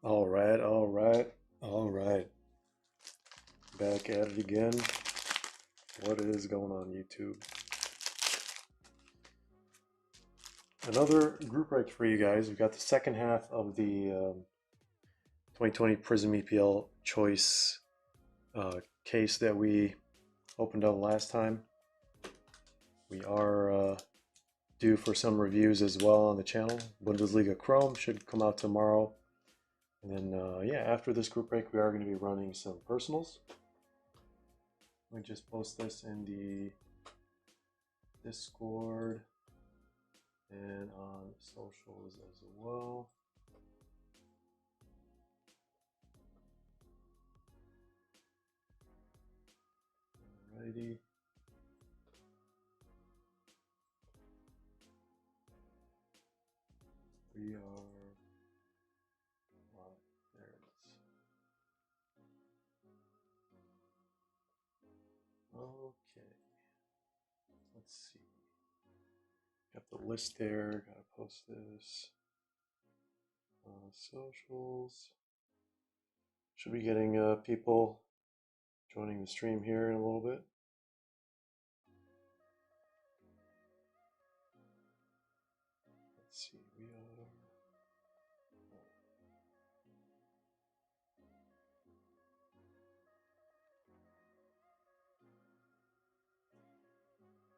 All right, all right, all right. Back at it again. What is going on, YouTube? Another group break for you guys. We've got the second half of the 2020 Prizm EPL choice case that we opened up last time. We are due for some reviews as well on the channel. Bundesliga Chrome should come out tomorrow. And then, yeah, after this group break, we are going to be running some personals. Let me just post this in the Discord and on socials as well. Alrighty. We are, well, there it is. Okay. Let's see. Got the list there. Gotta post this. Socials. Should be getting people joining the stream here in a little bit. Let's see. We are.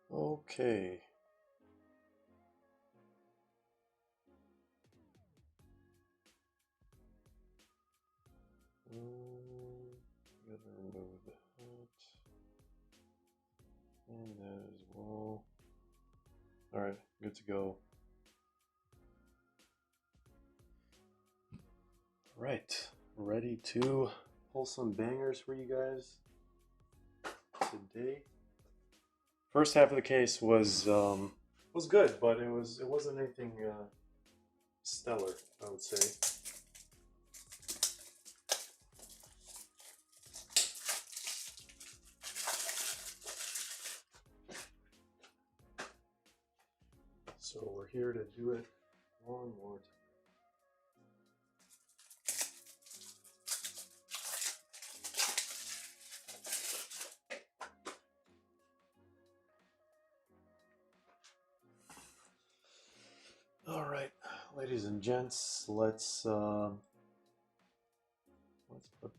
Okay. Gotta remove that and that as well. All right, good to go. All right, ready to pull some bangers for you guys today. First half of the case was good, but it wasn't anything stellar, I would say. So we're here to do it one more time. All right, ladies and gents, let's put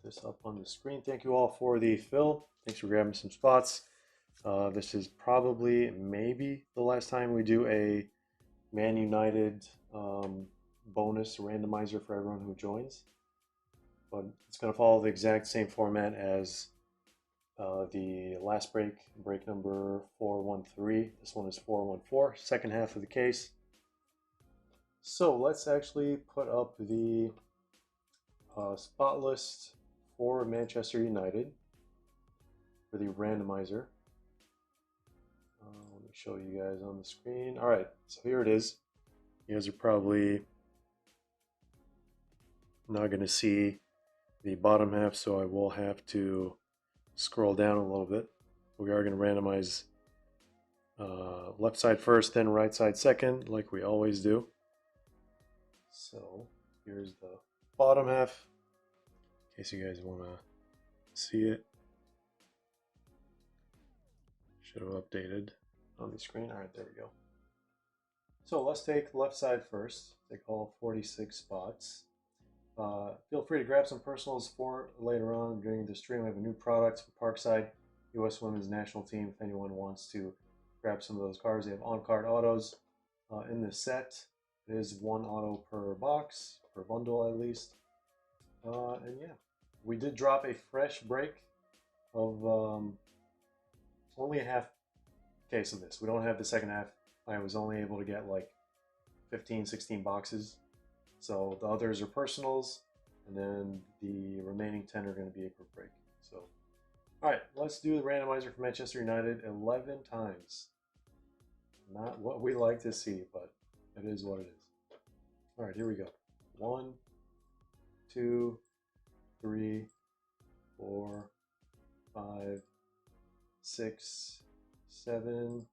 this up on the screen. Thank you all for the fill. Thanks for grabbing some spots. This is probably maybe the last time we do a Man United bonus randomizer for everyone who joins, but it's going to follow the exact same format as the last break number 413. This one is 414, second half of the case. So let's actually put up the spot list for Manchester United for the randomizer. Let me show you guys on the screen. All right, so here it is. You guys are probably not going to see the bottom half, so I will have to scroll down a little bit. We are going to randomize left side first, then right side second, like we always do. So here's the bottom half, in case you guys want to see it. Should have updated on the screen. All right, there we go. So let's take left side first. Take all 46 spots. Feel free to grab some personals for later on during the stream. We have a new product for Parkside U.S. Women's National Team. If anyone wants to grab some of those cards, they have on-card autos in the set. It is one auto per box, per bundle at least. And yeah, we did drop a fresh break of only a half case of this. We don't have the second half. I was only able to get like 15, 16 boxes. So the others are personals, and then the remaining 10 are going to be a group break. So, all right, let's do the randomizer for Manchester United 11 times. Not what we like to see, but it is what it is. All right, here we go. 1, 2, 3, 4, 5, 6, 7,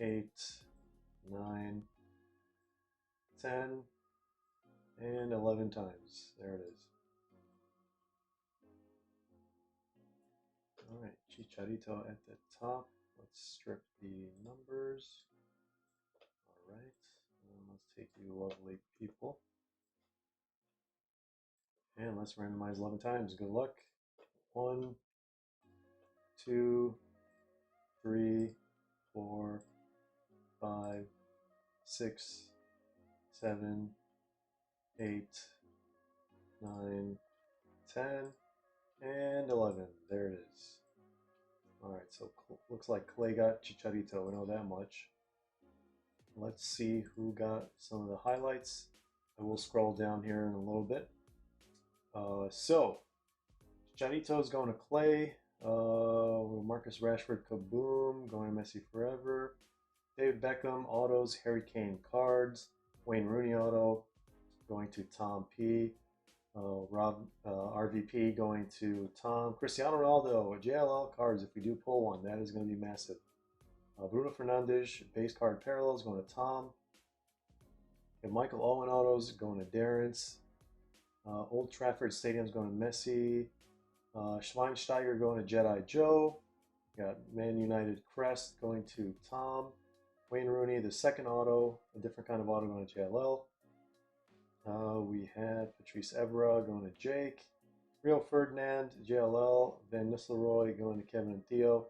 8, 9, 10, and 11 times. There it is. All right, Chicharito at the top. Let's strip the numbers. All right, and let's take you lovely people. And let's randomize 11 times. Good luck. 1, 2, 3, 4, 5, 6, 7, 8, 9, 10, and 11. There it is. All right, so looks like Clay got Chicharito. We know that much. Let's see who got some of the highlights. I will scroll down here in a little bit. So Chicharito is going to Clay. Marcus Rashford, Kaboom, going to Messi Forever. David Beckham, autos, Harry Kane cards. Wayne Rooney auto, going to Tom P. RVP going to Tom. Cristiano Ronaldo, JLL cards, if we do pull one, that is going to be massive. Bruno Fernandes, base card parallels, going to Tom. And Michael Owen autos, going to Darren's. Old Trafford Stadium's going to Messi. Schweinsteiger going to Jedi Joe. Got Man United Crest going to Tom. Wayne Rooney, the second auto, a different kind of auto, going to JLL. We have Patrice Evra going to Jake. Rio Ferdinand, JLL. Van Nistelrooy going to Kevin and Theo.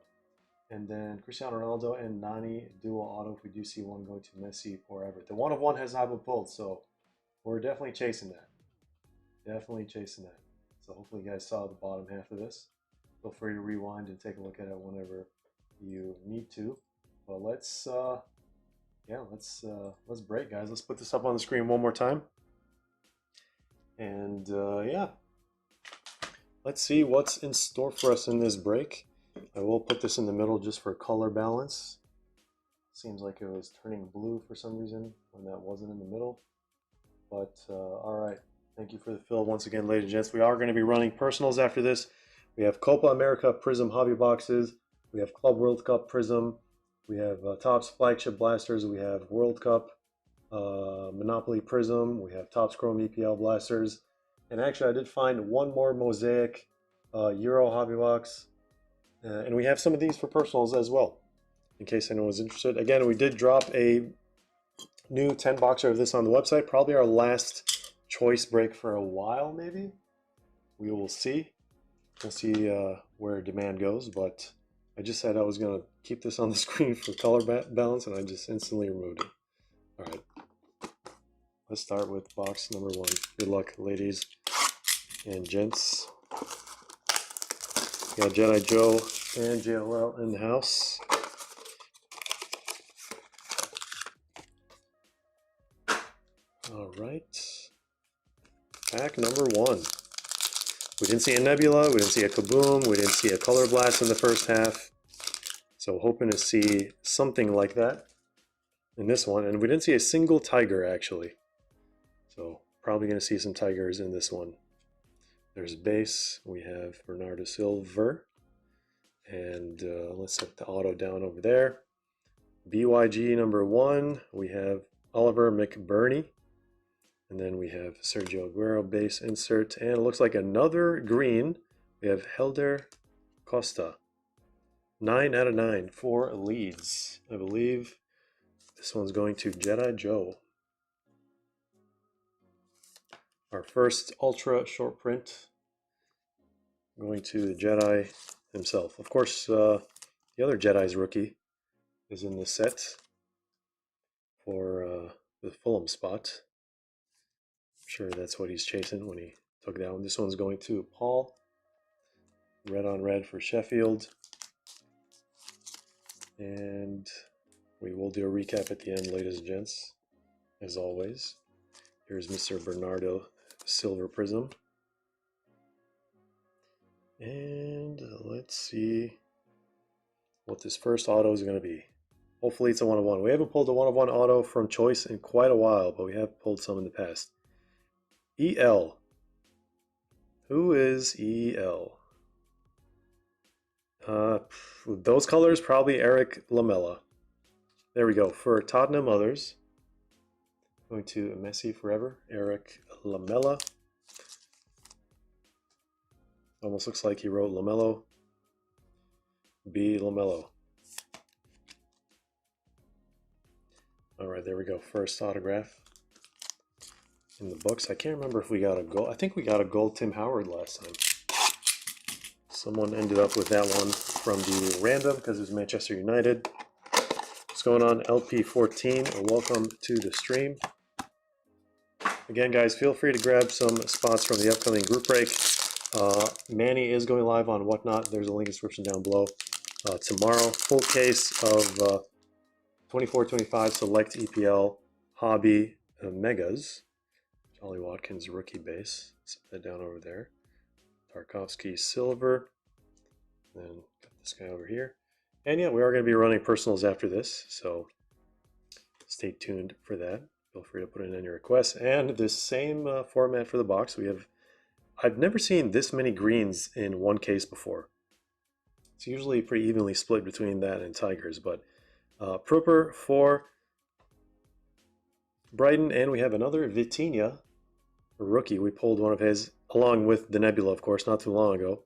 And then Cristiano Ronaldo and Nani, dual auto, if we do see one going to Messi Forever. The 1 of 1 has not been pulled, so we're definitely chasing that. Definitely chasing that. So hopefully you guys saw the bottom half of this. Feel free to rewind and take a look at it whenever you need to. But let's break, guys. Let's put this up on the screen one more time. And yeah, let's see what's in store for us in this break. I will put this in the middle just for color balance. Seems like it was turning blue for some reason when that wasn't in the middle. But all right, thank you for the fill once again, ladies and gents. We are going to be running personals after this. We have Copa America Prizm hobby boxes. We have Club World Cup Prizm. We have Topps flagship blasters. We have World Cup Monopoly Prizm. We have Topps Chrome EPL blasters. And actually, I did find one more Mosaic Euro hobby box. And we have some of these for personals as well, in case anyone was interested. Again, we did drop a new 10 boxer of this on the website. Probably our last choice break for a while, maybe. We will see. We'll see where demand goes, but I just said I was going to keep this on the screen for color balance, and I just instantly removed it. All right. Let's start with box number 1. Good luck, ladies and gents. We got Jedi Joe and JLL in the house. All right. Pack number 1. We didn't see a Nebula, we didn't see a Kaboom, we didn't see a Color Blast in the first half. So hoping to see something like that in this one. And we didn't see a single Tiger, actually. So probably going to see some Tigers in this one. There's base. We have Bernardo Silva. And let's set the auto down over there. BYG number 1. We have Oliver McBurney. And then we have Sergio Aguero base insert. And it looks like another green. We have Helder Costa. 9 out of 9 for Leeds. I believe this one's going to Jedi Joe. Our first ultra short print going to the Jedi himself. Of course, the other Jedi's rookie is in the set for the Fulham spot. I'm sure that's what he's chasing when he took that one. This one's going to Paul. Red on red for Sheffield. And we will do a recap at the end, ladies and gents, as always. Here's Mr. Bernardo Silver Prizm. And let's see what this first auto is going to be. Hopefully it's a 1 of 1. We haven't pulled a 1 of 1 auto from Choice in quite a while, but we have pulled some in the past. EL. Who is EL? Those colors, probably Eric Lamela. There we go. For Tottenham others, going to Messi Forever, Eric Lamella. Almost looks like he wrote LaMelo. B. LaMelo. All right, there we go. First autograph in the books. I can't remember if we got a gold. I think we got a gold Tim Howard last time. Someone ended up with that one from the random because it was Manchester United. What's going on, LP14? Welcome to the stream. Again, guys, feel free to grab some spots from the upcoming group break. Manny is going live on Whatnot. There's a link in the description down below. Tomorrow, full case of 24-25 select EPL hobby megas. Jolly Watkins rookie base. Set that down over there. Tarkovsky silver. Then got this guy over here. And yeah, we are going to be running personals after this, so stay tuned for that. Feel free to put in any requests. And this same format for the box, we have. I've never seen this many greens in one case before. It's usually pretty evenly split between that and Tigers, but Prooper for Brighton, and we have another Vitinha rookie. We pulled one of his along with the Nebula, of course, not too long ago.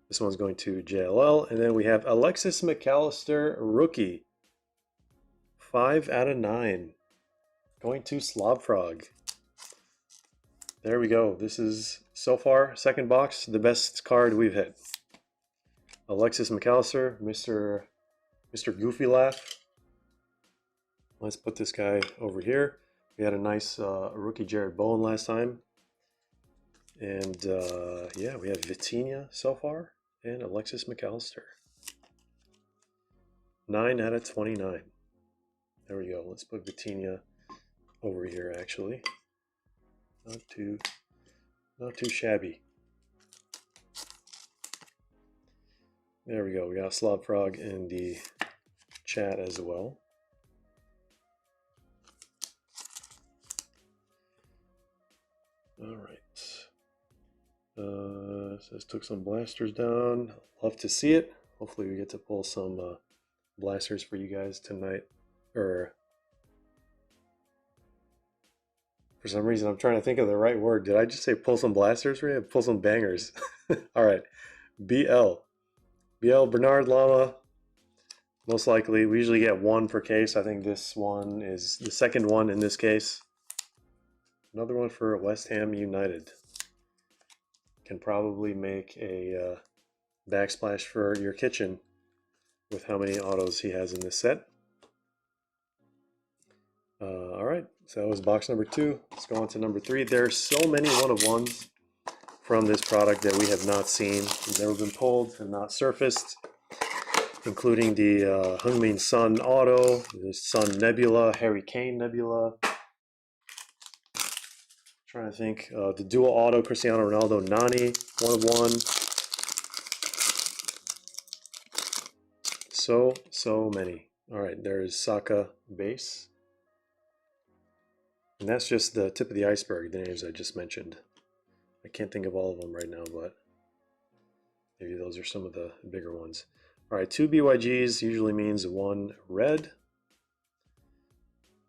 This one's going to JLL, and then we have Alexis McAllister rookie, 5 out of 9, going to Slobfrog. There we go. This is so far second box, the best card we've hit. Alexis McAllister, Mr. Goofy Laugh. Let's put this guy over here. We had a nice rookie Jared Bowen last time. And yeah, we have Vitinha so far and Alexis McAllister. 9 out of 29. There we go. Let's put Vitinha over here actually. Not too shabby. There we go. We got Slobfrog in the chat as well. All right. Says took some blasters down. Love to see it. Hopefully we get to pull some blasters for you guys tonight. Or for some reason I'm trying to think of the right word. Did I just say pull some blasters for you? Pull some bangers. All right. BL Bernard Lama. Most likely. We usually get one per case. I think this one is the second one in this case. Another one for West Ham United. Can probably make a backsplash for your kitchen with how many autos he has in this set. All right, so that was box number 2. Let's go on to number 3. There are so many one-of-ones from this product that we have not seen, never been pulled, and not surfaced, including the Heung-min Son auto, the Sun Nebula, Harry Kane Nebula. Trying to think, the dual auto Cristiano Ronaldo Nani, 1-of-1. So many. All right, there's Saka base. And that's just the tip of the iceberg, the names I just mentioned. I can't think of all of them right now, but maybe those are some of the bigger ones. All right, 2 BYGs usually means 1 red.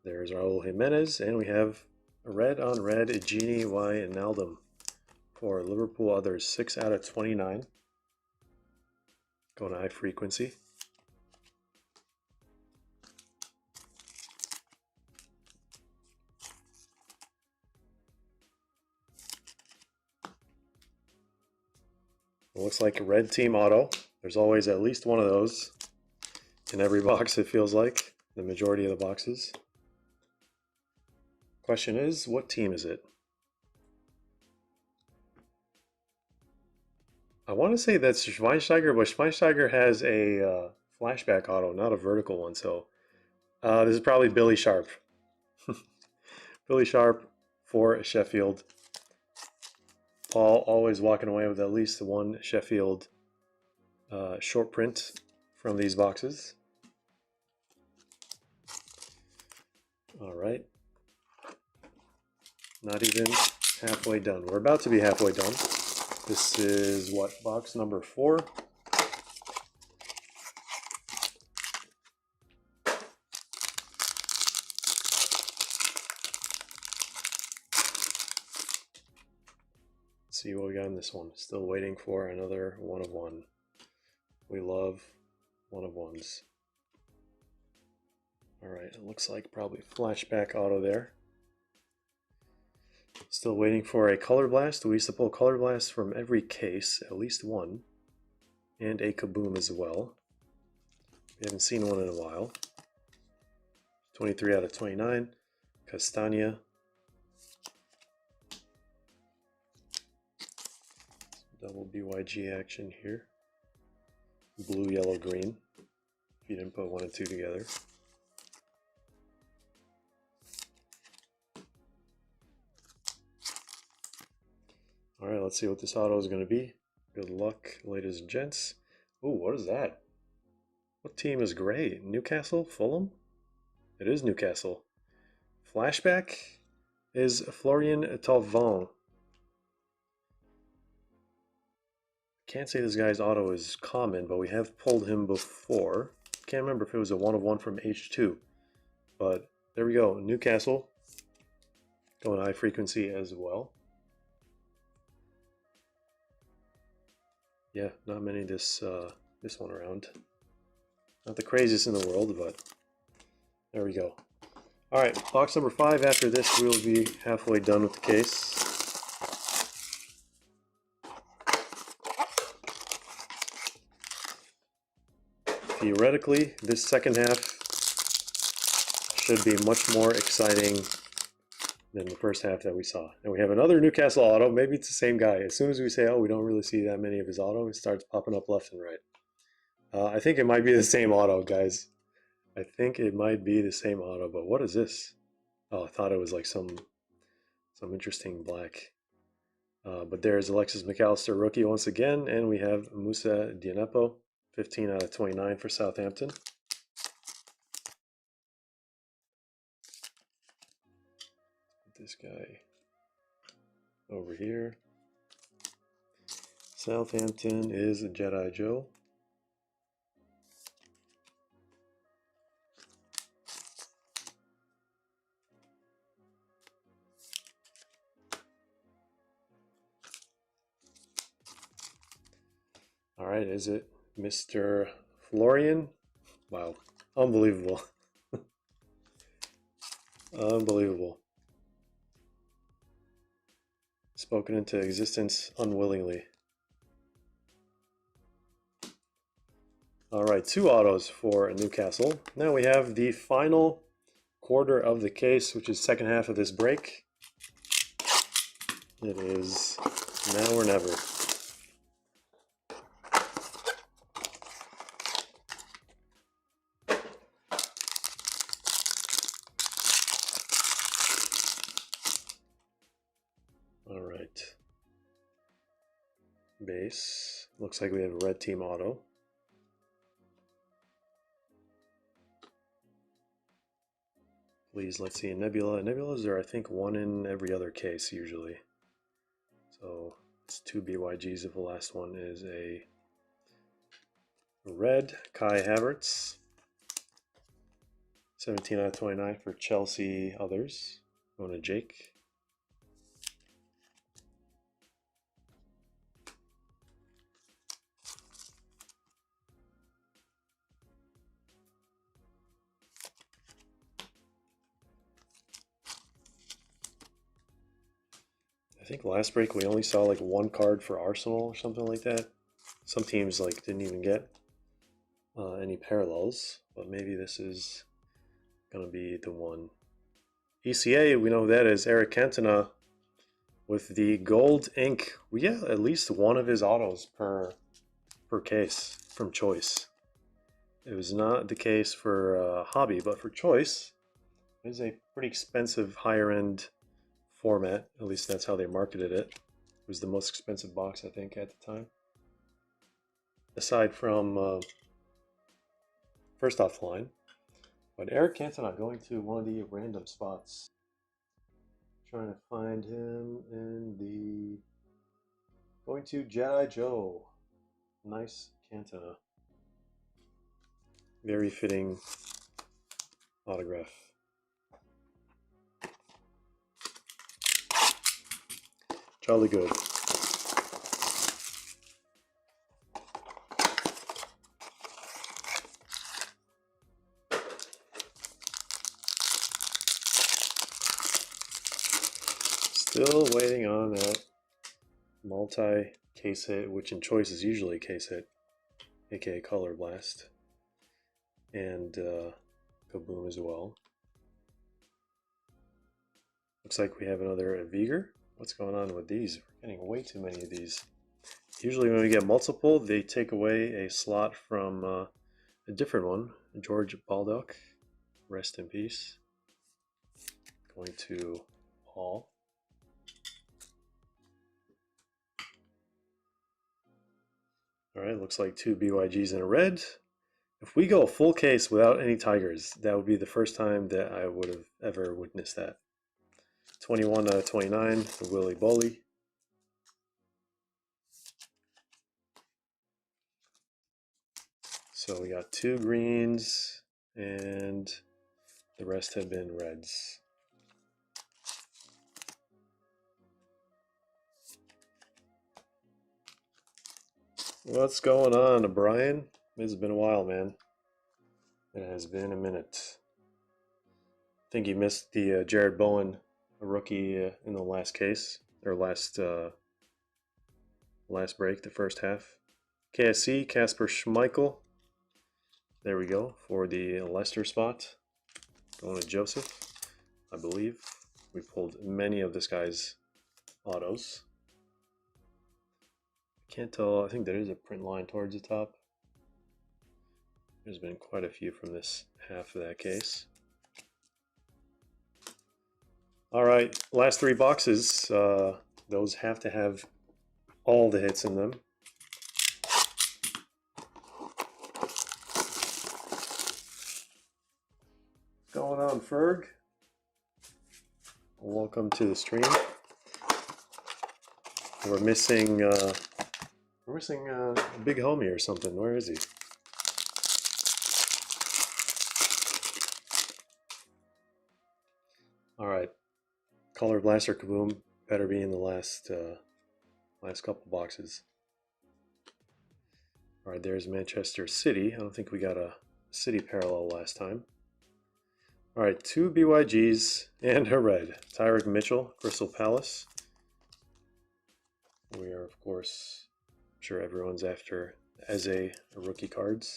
There's Raul Jimenez, and we have a red on red Gini Wijnaldum for Liverpool others, 6 out of 29. Going to high frequency. It looks like a red team auto. There's always at least one of those in every box, it feels like, the majority of the boxes. Question is, what team is it? I want to say that's Schweinsteiger, but Schweinsteiger has a flashback auto, not a vertical one. So this is probably Billy Sharp. Billy Sharp for Sheffield. Paul always walking away with at least one Sheffield short print from these boxes. All right. Not even halfway done. We're about to be halfway done. This is what, box number 4? Let's see what we got in this one. Still waiting for another 1 of 1. We love 1 of 1s. Alright, it looks like probably flashback auto there. Still waiting for a Color Blast. We used to pull Color Blast from every case, at least one. And a Kaboom as well. We haven't seen one in a while. 23 out of 29. Castagna. Double BYG action here. Blue, yellow, green. If you didn't put 1 and 2 together. Alright, let's see what this auto is going to be. Good luck, ladies and gents. Ooh, what is that? What team is gray? Newcastle? Fulham? It is Newcastle. Flashback is Florian Thauvin. Can't say this guy's auto is common, but we have pulled him before. Can't remember if it was a 1 of 1 from H2. But there we go. Newcastle. Going high frequency as well. Yeah, not many this one around. Not the craziest in the world, but there we go. Alright, box number 5. After this, we'll be halfway done with the case. Theoretically, this second half should be much more exciting than the first half that we saw. And we have another Newcastle auto. Maybe it's the same guy. As soon as we say, oh, we don't really see that many of his auto, it starts popping up left and right. I think it might be the same auto, guys. I think it might be the same auto, but what is this? Oh, I thought it was like some interesting black. But there's Alexis McAllister, rookie once again, and we have Musa Dianepo, 15 out of 29 for Southampton. This guy over here. Southampton is Jedi Joe. All right, is it Mr. Florian? Wow, unbelievable. Unbelievable. Spoken into existence unwillingly. All right, 2 autos for Newcastle. Now we have the final quarter of the case, which is second half of this break. It is now or never. All right. Base. Looks like we have a red team auto. Please, let's see a Nebula. Nebulas are, I think, 1 in every other case usually. So it's 2 BYGs if the last one is a red. Kai Havertz. 17 out of 29 for Chelsea others. Going to Jake. I think last break we only saw like 1 card for Arsenal or something like that. Some teams like didn't even get any parallels, but maybe this is gonna be the one. ECA, we know that is Eric Cantona with the gold ink. We get at least 1 of his autos per case from Choice. It was not the case for Hobby, but for Choice, it is a pretty expensive higher end format. At least that's how they marketed it. It was the most expensive box, I think, at the time. Aside from first off line. But Eric Cantona going to one of the random spots. Trying to find him in the... Going to Jedi Joe. Nice Cantona. Very fitting autograph. Jolly good. Still waiting on that multi-case hit, which in choice is usually a case hit, aka Color Blast, and Kaboom as well. Looks like we have another Vigor. What's going on with these? We're getting way too many of these. Usually when we get multiple, they take away a slot from a different one. George Baldock, rest in peace. Going to Paul. Alright, looks like 2 BYGs in a red. If we go full case without any Tigers, that would be the first time that I would have ever witnessed that. 21 out of 29, the Willy Bully. So we got 2 greens, and the rest have been reds. What's going on, Brian? It's been a while, man. It has been a minute. I think you missed the Jared Bowen, a rookie in the last case, or last break, the first half. KSC, Casper Schmeichel. There we go, for the Leicester spot. Going to Joseph, I believe. We pulled many of this guy's autos. Can't tell, I think there is a print line towards the top. There's been quite a few from this half of that case. Alright, last 3 boxes. Those have to have all the hits in them. What's going on, Ferg? Welcome to the stream. We're missing a big homie or something. Where is he? All right, Color Blaster Kaboom better be in the last couple boxes. All right, there's Manchester City. I don't think we got a City parallel last time. All right, 2 BYGs and a red. Tyrick Mitchell, Crystal Palace. We are, of course, I'm sure everyone's after Eze rookie cards.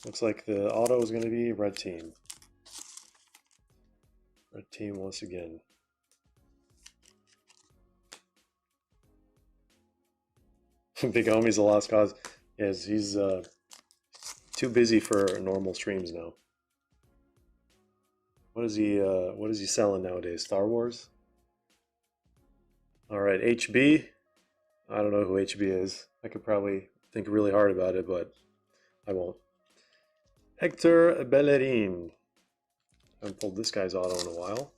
Looks like the auto is going to be red team. Red team once again. Big homie's a lost cause. Yes, he's too busy for normal streams now. What is he selling nowadays? Star Wars? All right, HB. I don't know who HB is. I could probably think really hard about it, but I won't. Hector Bellerin. I haven't pulled this guy's auto in a while.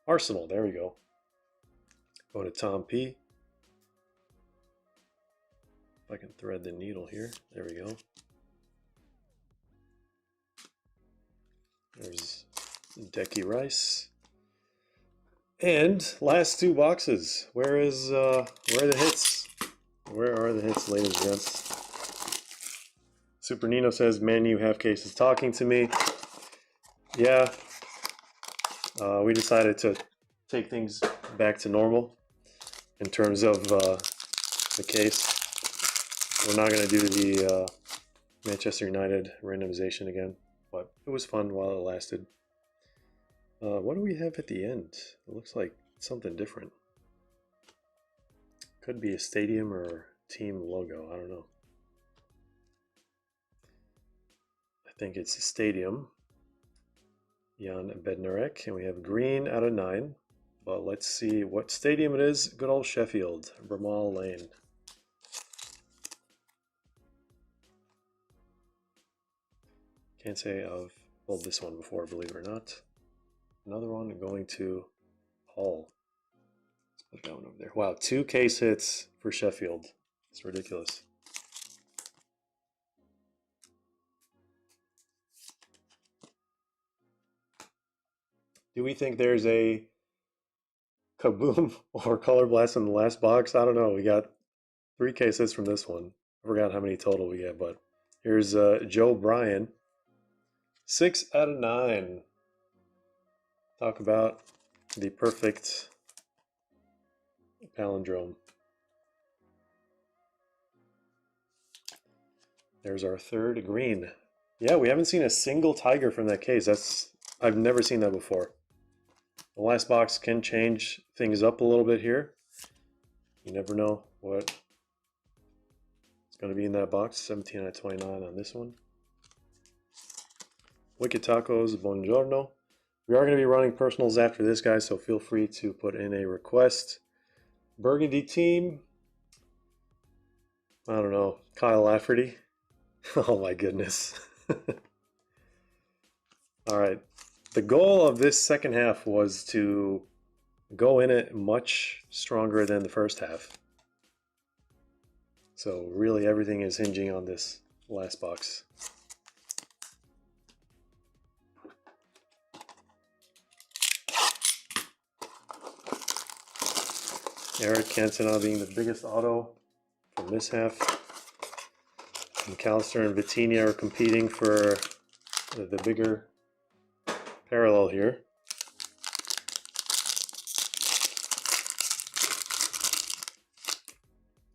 Arsenal, there we go. Going to Tom P. If I can thread the needle here. There we go. There's Decky Rice. And last 2 boxes. Where are the hits? Where are the hits, ladies and gents? Super Nino says, "Man, you have cases talking to me." Yeah. We decided to take things back to normal in terms of the case. We're not going to do the Manchester United randomization again, but it was fun while it lasted. What do we have at the end? It looks like something different. Could be a stadium or team logo, I don't know. I think it's a stadium. Jan Bednarek, and we have green out of 9. But let's see what stadium it is. Good old Sheffield, Bramall Lane. Can't say I've pulled this one before, believe it or not. Another one going to Paul. Let's put that one over there. Wow, 2 case hits for Sheffield. It's ridiculous. Do we think there's a Kaboom or Color Blast in the last box? I don't know. We got 3 case hits from this one. I forgot how many total we get, but here's Joe Bryan. 6 out of 9. Talk about The perfect palindrome. There's our third green. Yeah, we haven't seen a single tiger from that case. I've never seen that before. The last box can change things up a little bit here. You never know what is going to be in that box. 17 out of 29 on this one. Wicked Tacos, buongiorno. We are going to be running personals after this, guys, so feel free to put in a request. Burgundy team. I don't know. Kyle Lafferty. Oh my goodness. All right. The goal of this second half was to go in it much stronger than the first half. So really everything is hinging on this last box. Eric Cantona being the biggest auto from this half. McAllister and Vitinha are competing for the bigger parallel here.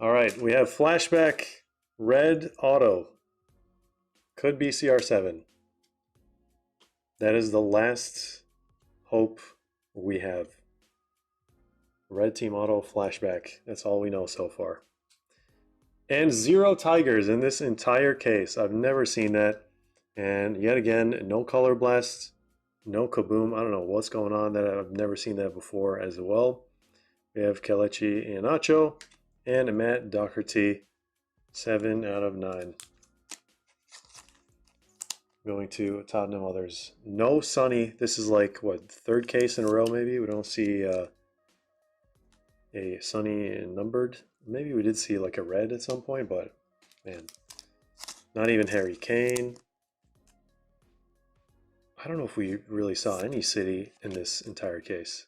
All right, we have flashback red auto. Could be CR7. That is the last hope we have. Red team auto flashback. That's all we know so far. And 0 tigers in this entire case. I've never seen that. And yet again, no color blast, no kaboom. I don't know what's going on. That I've never seen that before as well. We have Kelechi Iheanacho and Matt Doherty. 7 out of 9. Going to Tottenham others. No Sonny. This is like, what, third case in a row maybe? We don't see a Sonny numbered. Maybe we did see like a red at some point, but man, not even Harry Kane. I don't know if we really saw any City in this entire case.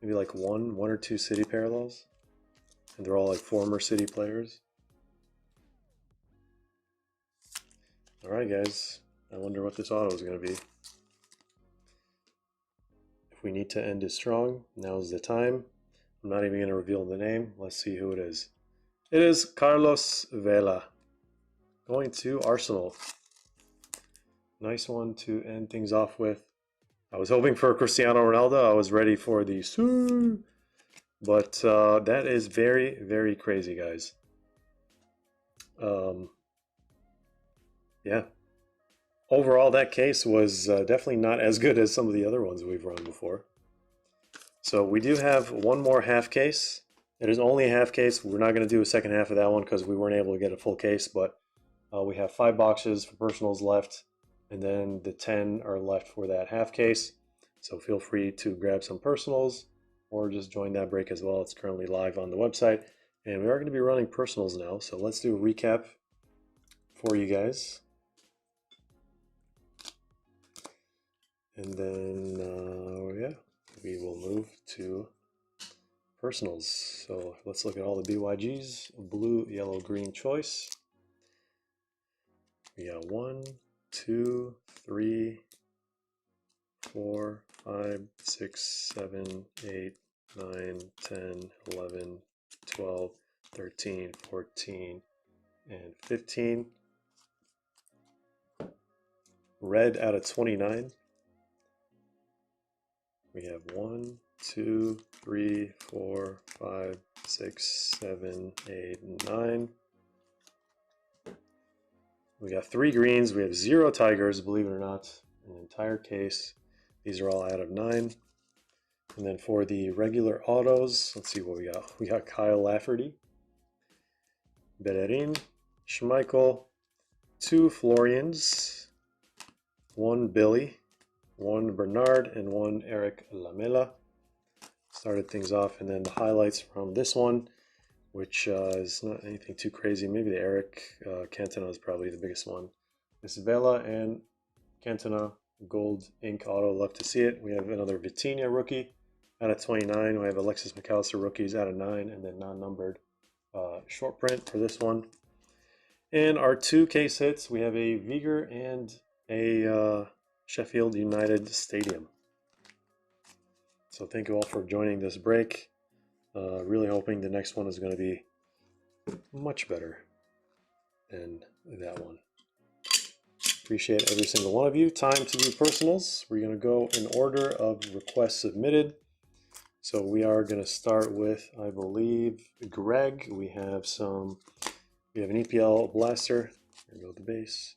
Maybe like one or two City parallels, and they're all like former City players. All right, guys. I wonder what this auto is going to be. If we need to end it strong, now's the time. I'm not even going to reveal the name. Let's see who it is. It is Carlos Vela. Going to Arsenal. Nice one to end things off with. I was hoping for Cristiano Ronaldo. I was ready for the Sir. But that is very, very crazy, guys. Yeah. Overall, that case was definitely not as good as some of the other ones we've run before. So we do have one more half case. It is only a half case. We're not going to do a second half of that one because we weren't able to get a full case, but we have 5 boxes for personals left, and then the 10 are left for that half case. So feel free to grab some personals or just join that break as well. It's currently live on the website, and we are going to be running personals now. So let's do a recap for you guys. And then, yeah, we will move to personals. So let's look at all the BYGs. Blue, yellow, green choice. We got 1, 2, 3, 4, 5, 6, 7, 8, 9, 10, 11, 12, 13, 14, and 15. Red out of 29. We have 1, 2, 3, 4, 5, 6, 7, 8, 9. We got 3 greens. We have 0 tigers, believe it or not, an entire case. These are all out of 9. And then for the regular autos, let's see what we got. We got Kyle Lafferty, Bellerin, Schmeichel, 2 Florians, 1 Billy, 1 Bernard, and 1 Eric Lamela. Started things off, and then the highlights from this one, which is not anything too crazy. Maybe the Eric Cantona is probably the biggest one. This is Vela and Cantona gold ink auto. Love to see it. We have another Vitinha rookie out of 29. We have Alexis McAllister rookies out of 9, and then non-numbered short print for this one. And our 2 case hits, we have a Viger and a Sheffield United Stadium. So thank you all for joining this break. Really hoping the next one is going to be much better than that one. Appreciate every single one of you. Time to do personals. We're going to go in order of requests submitted. So we are going to start with, I believe, Greg. We have an EPL blaster. There go the base.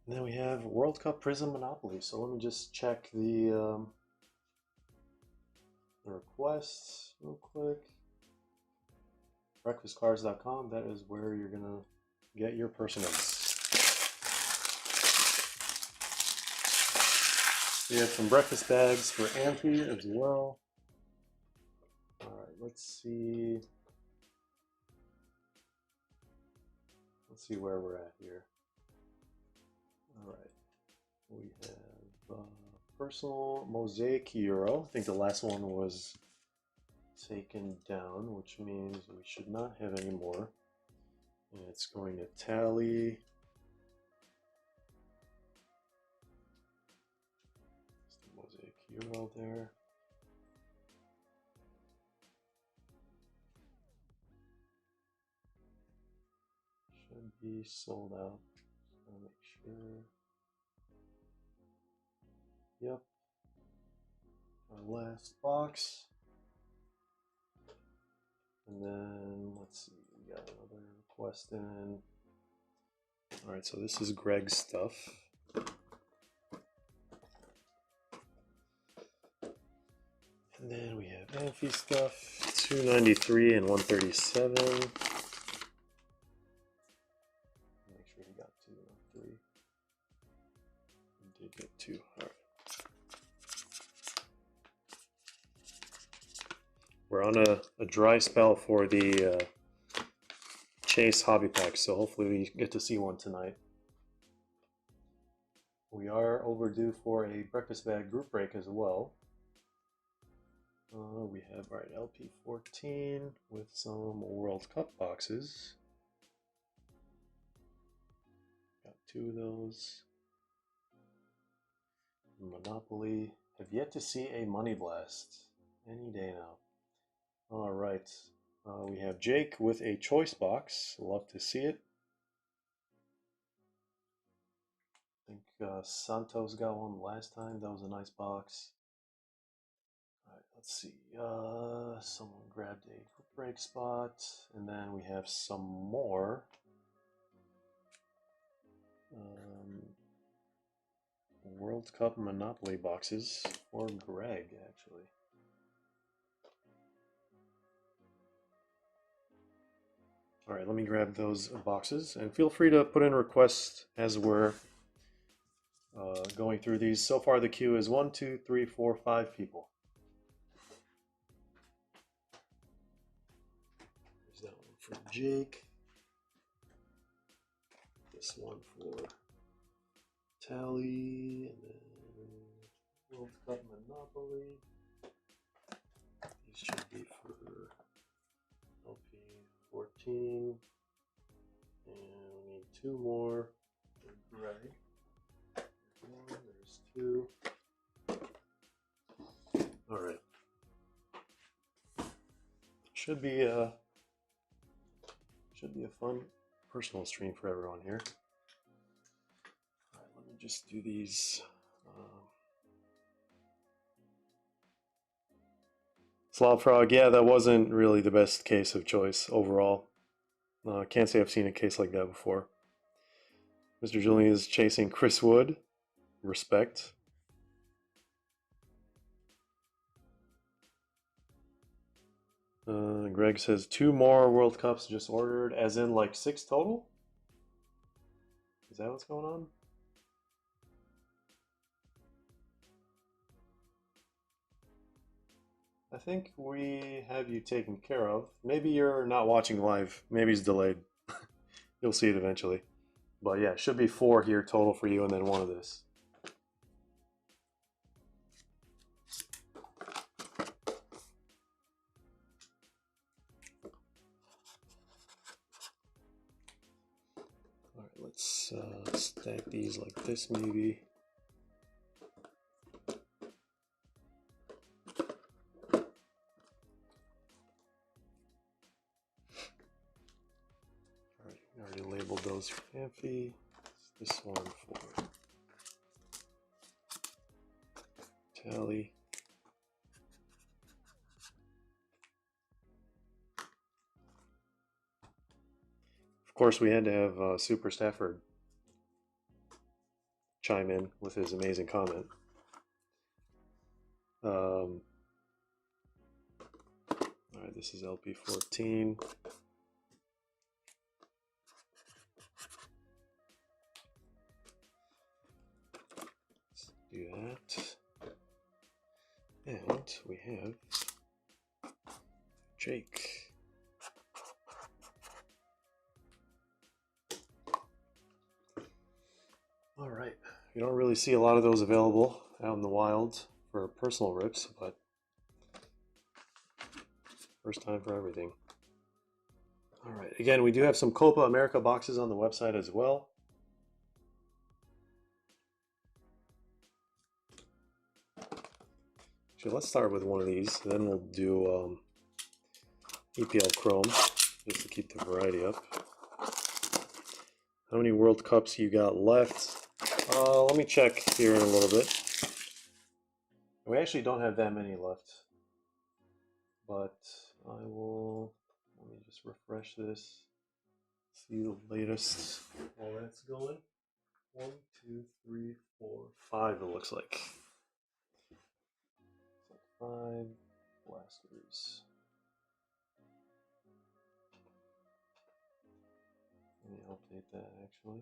And then we have World Cup Prizm Monopoly. So let me just check the requests real quick. breakfastcards.com, that is where you're going to get your personals. We have some breakfast bags for Amphi as well. Alright, let's see where we're at here. Alright, we have personal Mosaic Euro. I think the last one was taken down, which means we should not have any more. And it's going to tally. It's the Mosaic Euro there. Should be sold out. So I'll make sure. Yep. Our last box. And then let's see, we got another request in. Alright, so this is Greg's stuff. And then we have Amphi stuff, 293 and 137. Make sure he got 2, not 3. He did get 2. Alright. We're on a dry spell for the Chase hobby pack, so hopefully we get to see one tonight. We are overdue for a breakfast bag group break as well. We have LP14 with some World Cup boxes. Got 2 of those. Monopoly. Have yet to see a Money Blast. Any day now. Alright, we have Jake with a choice box. Love to see it. I think Santos got one last time. That was a nice box. Alright, let's see. Someone grabbed a group break spot. And then we have some more. World Cup Monopoly boxes for Greg, actually. All right, let me grab those boxes, and feel free to put in requests as we're going through these. So far, the queue is 1, 2, 3, 4, 5 people. There's that one for Jake. This one for Tally, and then World Cup Monopoly. These should be for LP14. And we need 2 more for Greg. There's 2. All right. Should be a fun personal stream for everyone here. All right, let me just do these. Slob Frog, yeah, that wasn't really the best case of choice overall. Can't say I've seen a case like that before. Mr. Julian is chasing Chris Wood. Respect. Greg says 2 more World Cups just ordered, as in like 6 total? Is that what's going on? I think we have you taken care of. Maybe you're not watching live. Maybe it's delayed. You'll see it eventually. But yeah, it should be 4 here total for you, and then 1 of this. Alright, let's stack these like this maybe. I already labeled those for Amphi. This one for Tally. Of course, we had to have Super Stafford chime in with his amazing comment. All right, this is LP14. Let's do that. And we have Jake. All right, you don't really see a lot of those available out in the wild for personal rips, but first time for everything. All right, again, we do have some Copa America boxes on the website as well. Actually, let's start with one of these, then we'll do EPL Chrome, just to keep the variety up. How many World Cups you got left? Let me check here in a little bit. We actually don't have that many left, but I will, let me just refresh this, see the latest while that's going. 1, 2, 3, 4, 5 it looks like. 5 blasters. Let me update that actually.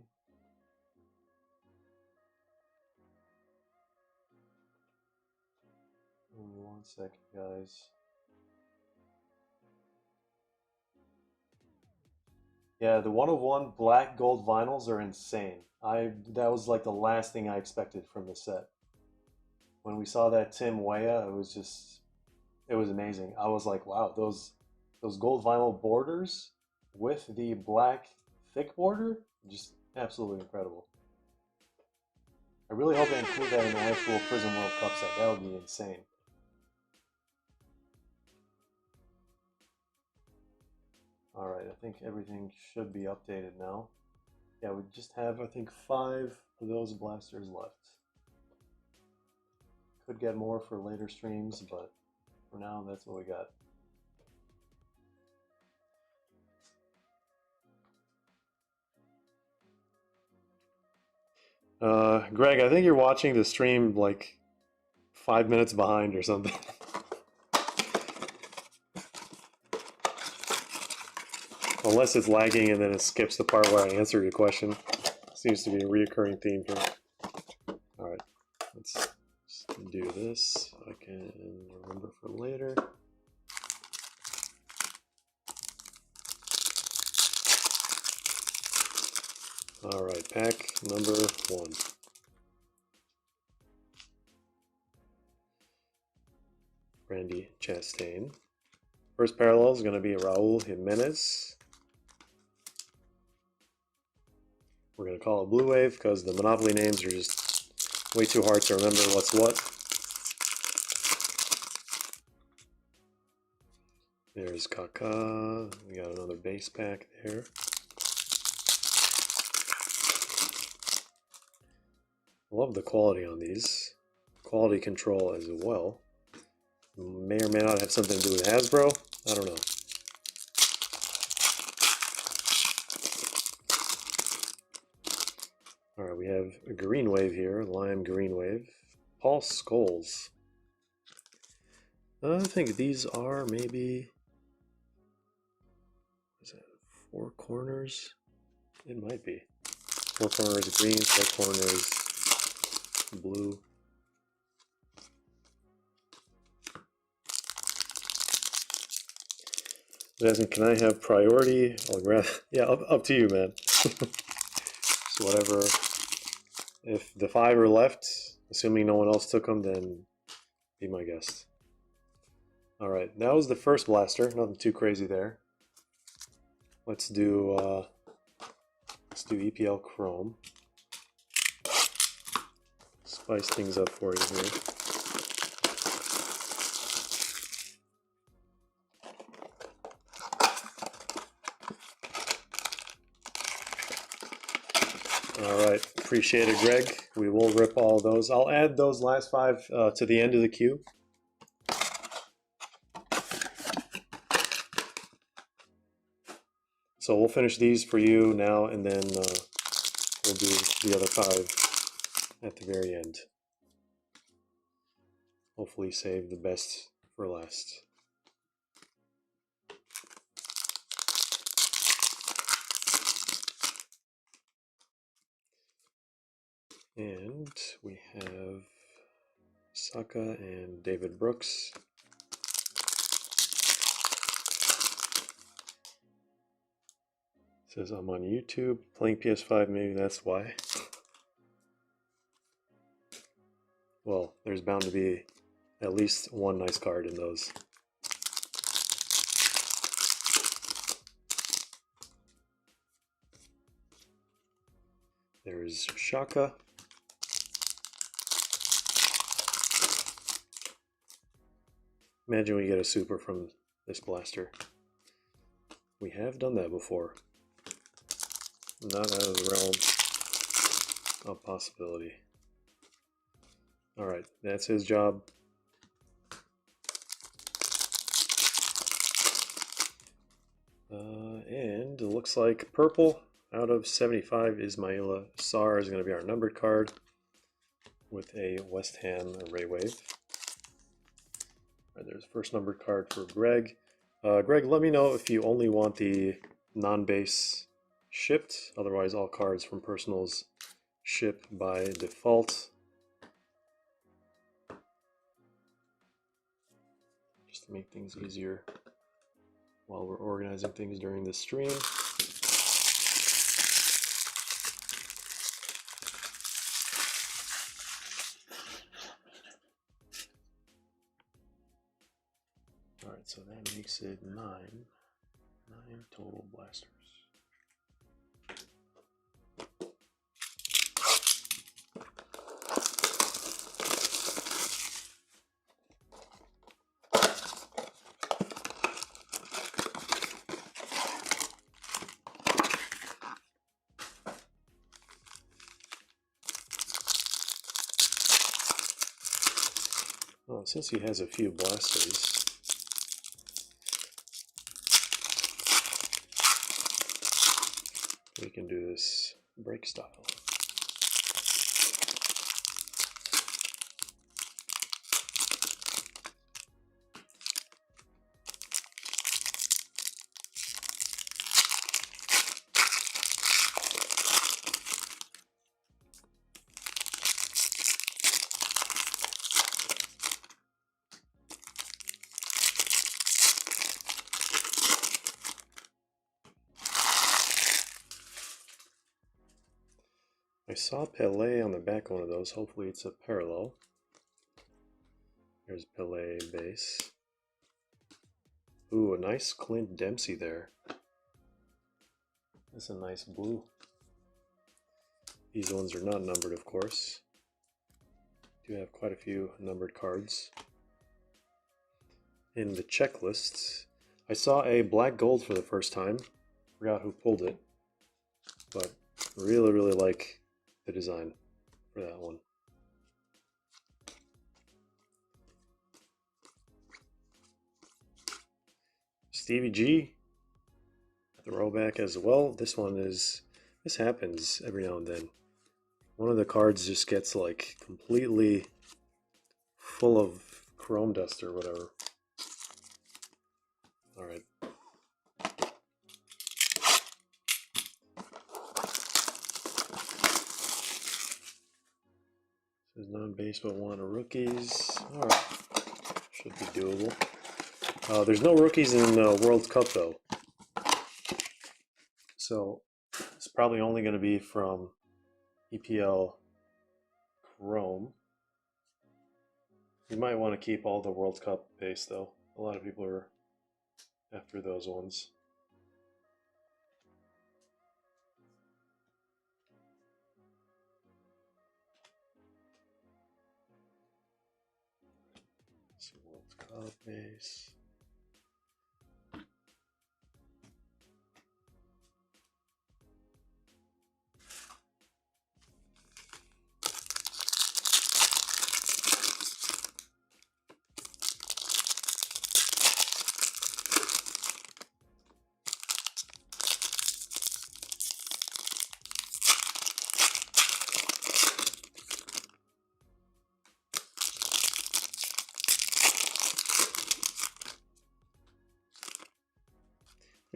Give me 1 second, guys. Yeah, the 1 of 1 black gold vinyls are insane. That was like the last thing I expected from the set. When we saw that Tim Weah, it was amazing. I was like, wow, those gold vinyl borders with the black thick border, just absolutely incredible. I really hope they include that in the actual Prizm World Cup set. That would be insane. Alright, I think everything should be updated now. Yeah, we just have, I think, 5 of those blasters left. Could get more for later streams, but for now, that's what we got. Greg, I think you're watching the stream like 5 minutes behind or something. Unless it's lagging and then it skips the part where I answer your question. Seems to be a reoccurring theme here. Alright, let's just do this so I can remember for later. Alright, pack number 1. Randy Chastain. First parallel is going to be Raul Jimenez. We're going to call it Blue Wave because the Monopoly names are just way too hard to remember what's what. There's Kaká. We got another base pack there. Love the quality on these. Quality control as well. May or may not have something to do with Hasbro. I don't know. Alright, we have a green wave here, lime green wave. Paul Scholes. I think these are maybe, is that 4 corners? It might be. 4 corners green, 4 corners blue. Jasmine, can I have priority? Yeah, up to you, man. So whatever. If the 5 are left, assuming no one else took them, then be my guest. All right, that was the first blaster. Nothing too crazy there. Let's do EPL Chrome. Spice things up for you here. All right, appreciate it, Greg. We will rip all those. I'll add those last 5 to the end of the queue. So we'll finish these for you now, and then we'll do the other 5 at the very end. Hopefully save the best for last. And we have Saka and David Brooks. Says I'm on YouTube playing PS5, maybe that's why. Well, there's bound to be at least one nice card in those. There's Shaka. Imagine we get a super from this blaster. We have done that before. Not out of the realm of possibility. Alright, that's his job. And it looks like purple out of 75 Ismaila Sarr is going to be our numbered card with a West Ham Ray Wave. All right, there's the first numbered card for Greg. Greg, let me know if you only want the non-base shipped. Otherwise, all cards from personals ship by default. Just to make things easier while we're organizing things during this stream. All right, so that makes it 9 total blasters. Well, since he has a few blasters, we can do this break style. I saw Pelé on the back of one of those. Hopefully it's a parallel. There's Pelé base. Ooh, a nice Clint Dempsey there. That's a nice blue. These ones are not numbered, of course. Do have quite a few numbered cards. In the checklist, I saw a black gold for the first time. Forgot who pulled it, but really like the design for that one. Stevie G, throwback as well. This happens every now and then. One of the cards just gets like completely full of chrome dust or whatever. All right. This is non-base but one of rookies. All right, should be doable. There's no rookies in World Cup though, so it's probably only going to be from EPL Chrome. You might want to keep all the World Cup base though. A lot of people are after those ones. So World Cup base.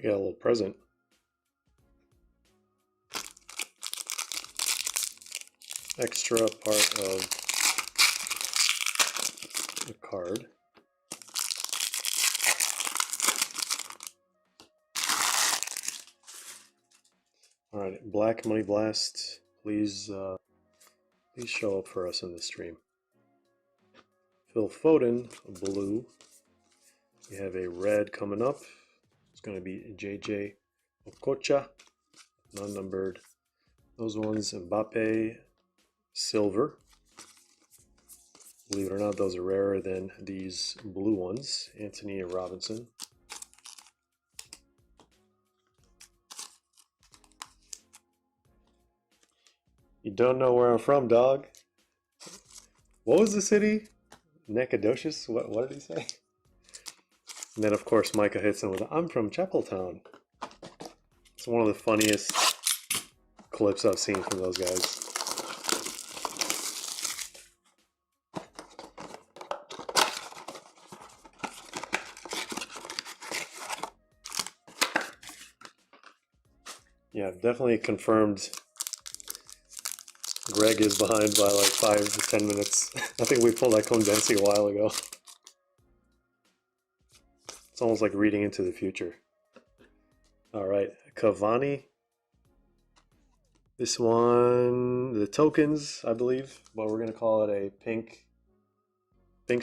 We got a little present. Extra part of the card. All right, Black Money Blast, please show up for us in the stream. Phil Foden, blue. We have a red coming up. It's going to be JJ Okocha, non-numbered. Those ones, Mbappe, silver. Believe it or not, those are rarer than these blue ones. Anthony Robinson. You don't know where I'm from, dog. What was the city? Nacogdoches? What did he say? And then, of course, Micah hits him with, I'm from Chapeltown. It's one of the funniest clips I've seen from those guys. Yeah, definitely confirmed Greg is behind by like 5 to 10 minutes. I think we pulled that condensing a while ago. It's almost like reading into the future. All right, Cavani. This one, the tokens, I believe, but we're gonna call it a pink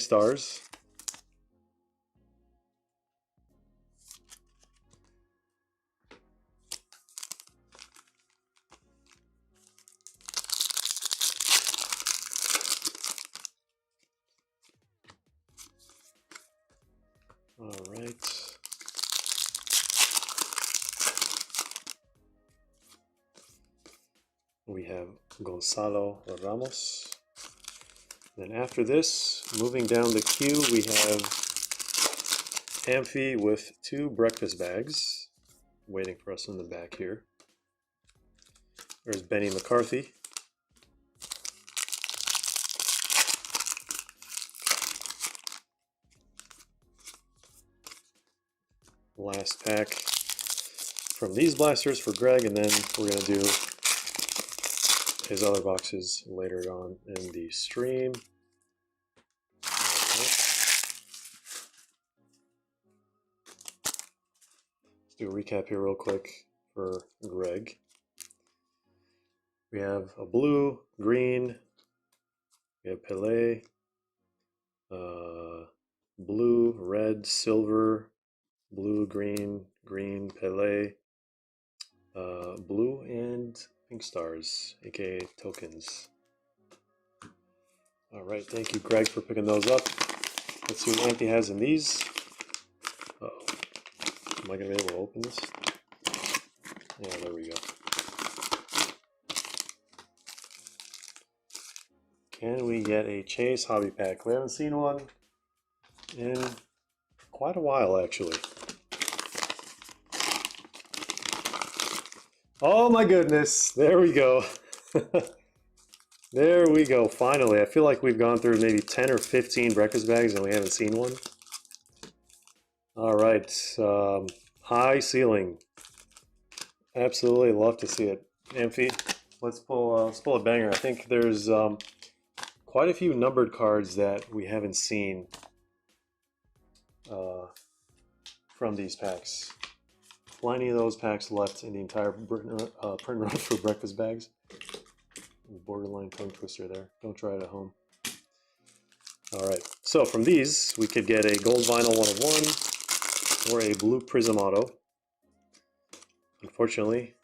stars. All right. We have Gonzalo Ramos. Then after this, moving down the queue, we have Amphi with 2 breakfast bags waiting for us in the back here. There's Benny McCarthy. Last pack from these blasters for Greg, and then we're going to do his other boxes later on in the stream. Right. Let's do a recap here real quick for Greg. We have a blue, green, we have Pelé, blue, red, silver, blue, green, green, Pelé, blue, and pink stars, aka tokens. All right, thank you, Greg, for picking those up. Let's see what Anthony has in these. Uh-oh. Am I going to be able to open this? Yeah, there we go. Can we get a Chase Hobby Pack? We haven't seen one in quite a while, actually. Oh my goodness, there we go. There we go, finally. I feel like we've gone through maybe 10 or 15 breakfast bags and we haven't seen one. All right, high ceiling. Absolutely love to see it. Amphi, let's pull a banger. I think there's quite a few numbered cards that we haven't seen from these packs. Plenty of those packs left in the entire print run for breakfast bags. Borderline tongue twister there. Don't try it at home. Alright, so from these, we could get a gold vinyl 1 of 1 or a blue Prizm auto. Unfortunately,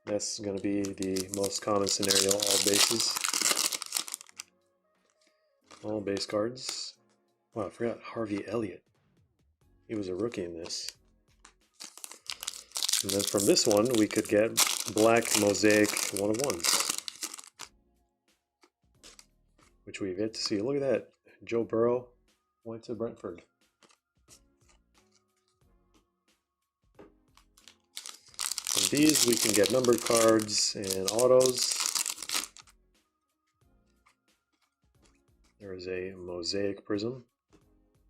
that's going to be the most common scenario, all bases. All base cards. Wow, I forgot Harvey Elliott. He was a rookie in this. And then from this one, we could get black mosaic 1 of 1s. Which we've yet to see. Look at that. Joe Burrow went to Brentford. From these, we can get numbered cards and autos. There is a mosaic Prizm.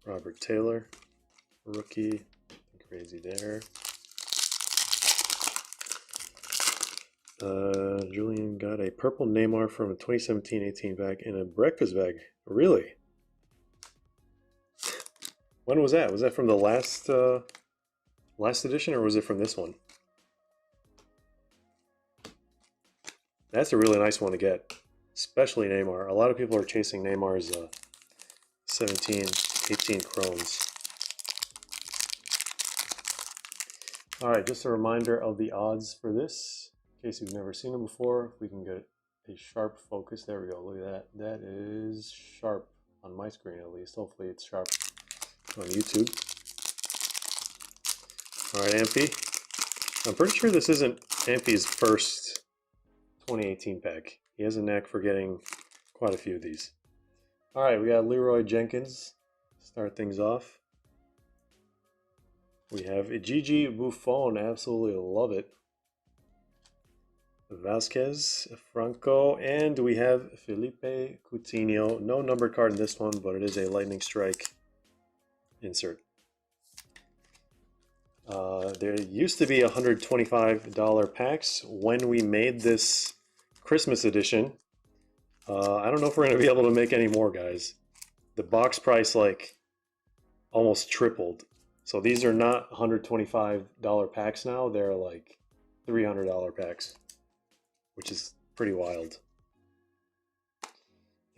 Robert Taylor, rookie. Crazy there. Julian got a purple Neymar from a 2017-18 bag in a breakfast bag. Really? When was that? Was that from the last edition, or was it from this one? That's a really nice one to get, especially Neymar. A lot of people are chasing Neymar's 17, 18 chromes. All right, just a reminder of the odds for this, in case you've never seen them before. If we can get a sharp focus, there we go. Look at that. That is sharp on my screen, at least. Hopefully, it's sharp on YouTube. All right, Amphi. I'm pretty sure this isn't Amphi's first 2018 pack. He has a knack for getting quite a few of these. All right, we got Leroy Jenkins. Start things off. We have Gigi Buffon, absolutely love it. Vasquez, Franco, and we have Felipe Coutinho. No numbered card in this one, but it is a lightning strike insert. There used to be $125 packs when we made this Christmas edition. I don't know if we're going to be able to make any more, guys. The box price like almost tripled. So these are not $125 packs now. They're like $300 packs, which is pretty wild.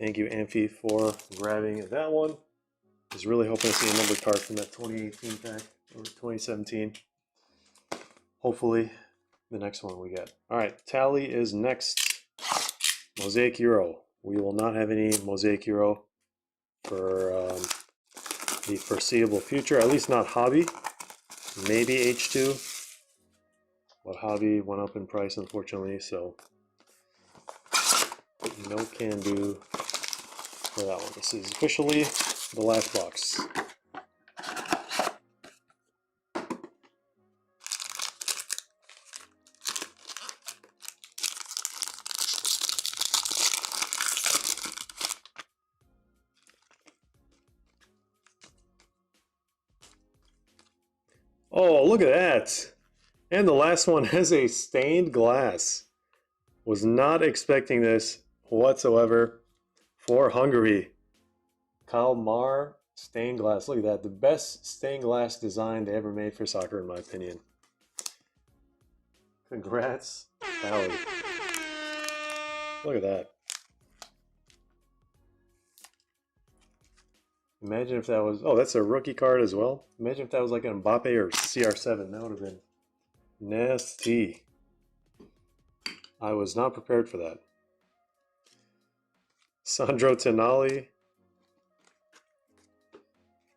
Thank you, Amphi, for grabbing that one. I was really hoping to see a numbered card from that 2018 pack or 2017. Hopefully, the next one we get. All right, Tally is next. Mosaic Euro. We will not have any Mosaic Euro for the foreseeable future, at least not Hobby. Maybe H2, but Hobby went up in price, unfortunately, so no can do for that one. This is officially the last box. Oh, look at that. And the last one has a stained glass. Was not expecting this whatsoever for Hungary. Kalmar stained glass. Look at that. The best stained glass design they ever made for soccer, in my opinion. Congrats, Tally. Look at that. Imagine if that was... Oh, that's a rookie card as well. Imagine if that was like an Mbappe or CR7. That would have been nasty. I was not prepared for that. Sandro Tonali.